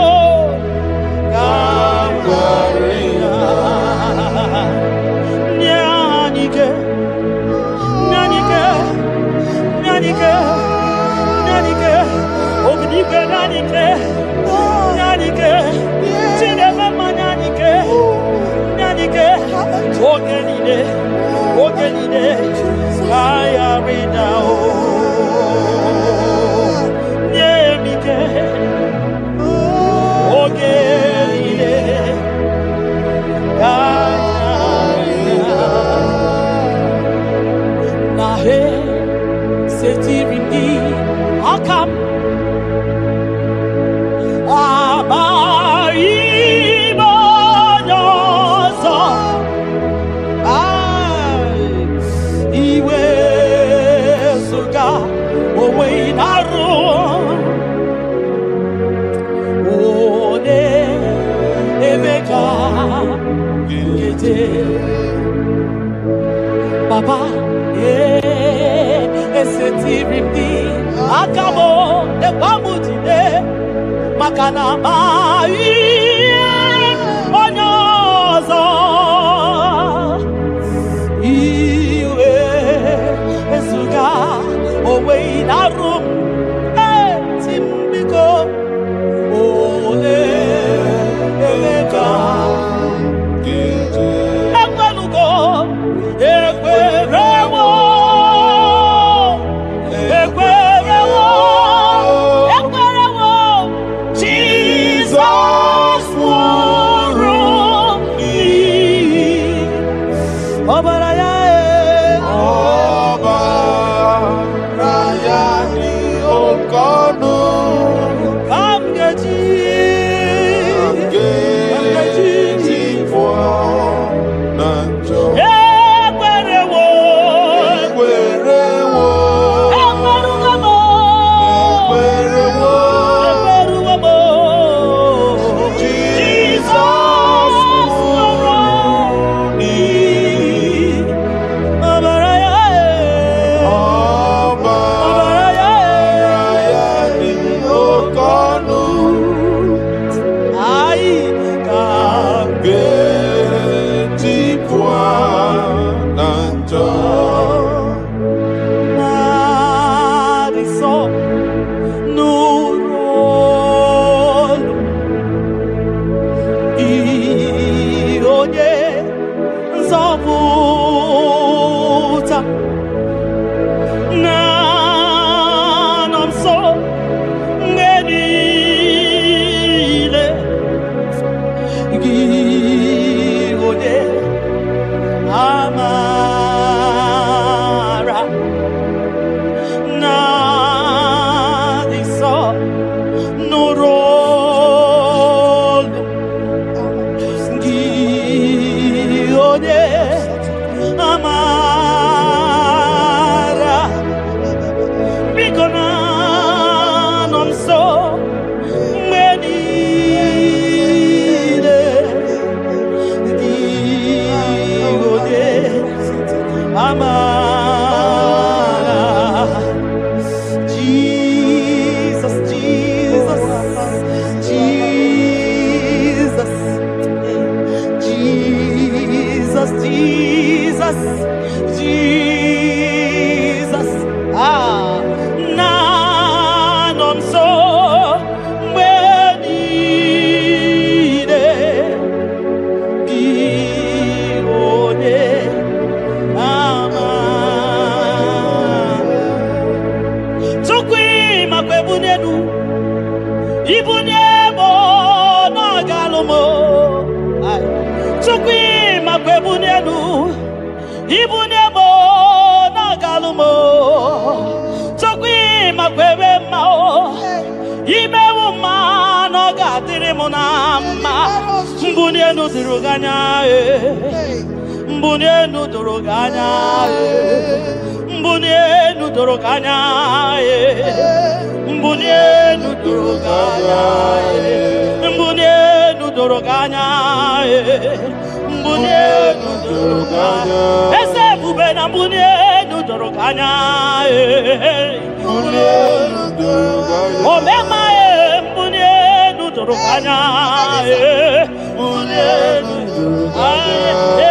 Ogenide, I read now. Nemike, Ogenide, Nahe, Setirindi, Akam, Papa, esetirindi, akabo, ebamutide, makana mai, onyozo, iwe, esuga, owe inarum, timbiko, ole, emeka, ekwelugo, ekwe. Ibuniemo na galumo. Tukwi makwebunienu. Ibuniemo na galumo. Tukwi makwebemao. Imewu ma no gadiri munama. Mbunienu diruganya. Mbunienu diruganya. Mbunienu diruganya. Mbunienu doroganya, mbunienu doroganya, mbunienu doroganya. Ese bubena mbunienu doroganya, mbunienu doroganya. Omema mbunienu doroganya, mbunienu doroganya,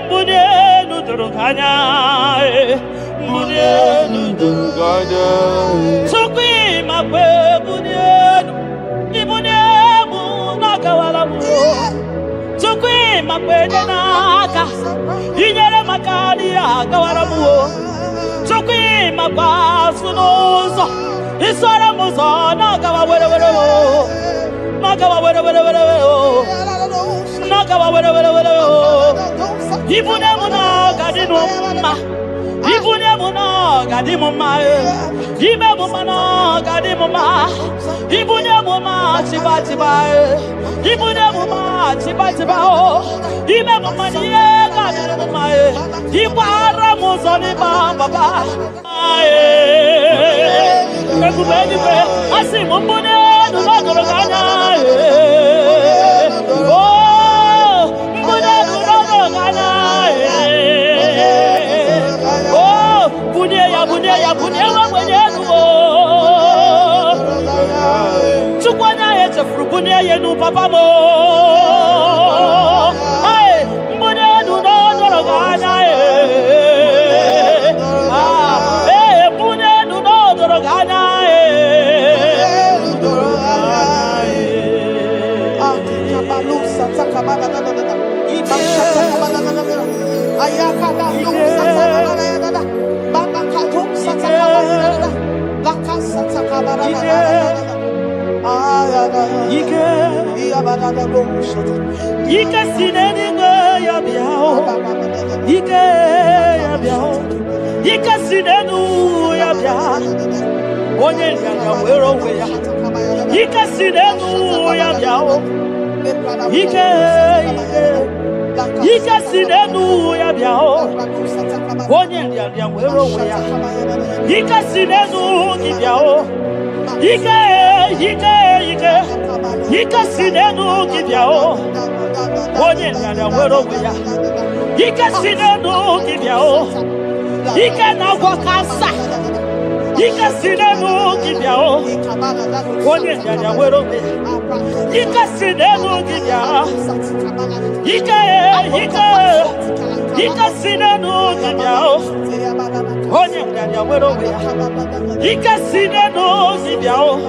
mbunienu doroganya, mbunienu doroganya. Ibunienu, ibuniemu nakawala mu. Tukwi makwede naka, inyere makali akawala mu. Tukwi makwasunuzo, isora muzo nakawa were were wo. Nakawa were were were wo. Nakawa were were were wo. Ibuniemu nakadinu ma. Ibuniemu nakadimu ma. Ibuniemu nakadimu ma. Ibuniemu ma tiba tiba. Ibuniemu ma tiba tiba o. Ibuniemu ma niye kadimu ma. Ibara muzoni ba baba. Ekubeni pe asimu mbunienu nakadoganya. Oh, mbunienu nakadoganya. Bunia mwenyedu Chukwana yete frubunia yenu papa mo Ay, mbunyedu no doroganya mbunyedu no doroganya Ike sineni ya biao, ike ya biao, ike sinenu ya biao. Onye ya wero ya, ike sinenu ya biao, ike sinenu ya biao. Onye ya wero ya, ike sinenu ya biao. Ike sinenu kibyao onye nyanya wero ya ike sinenu kibyao ike na gwakasa ike sinenu kibyao onye nyanya wero ya ike sinenu kibyao ike sinenu kibyao onye nyanya wero ya ike sinenu kibyao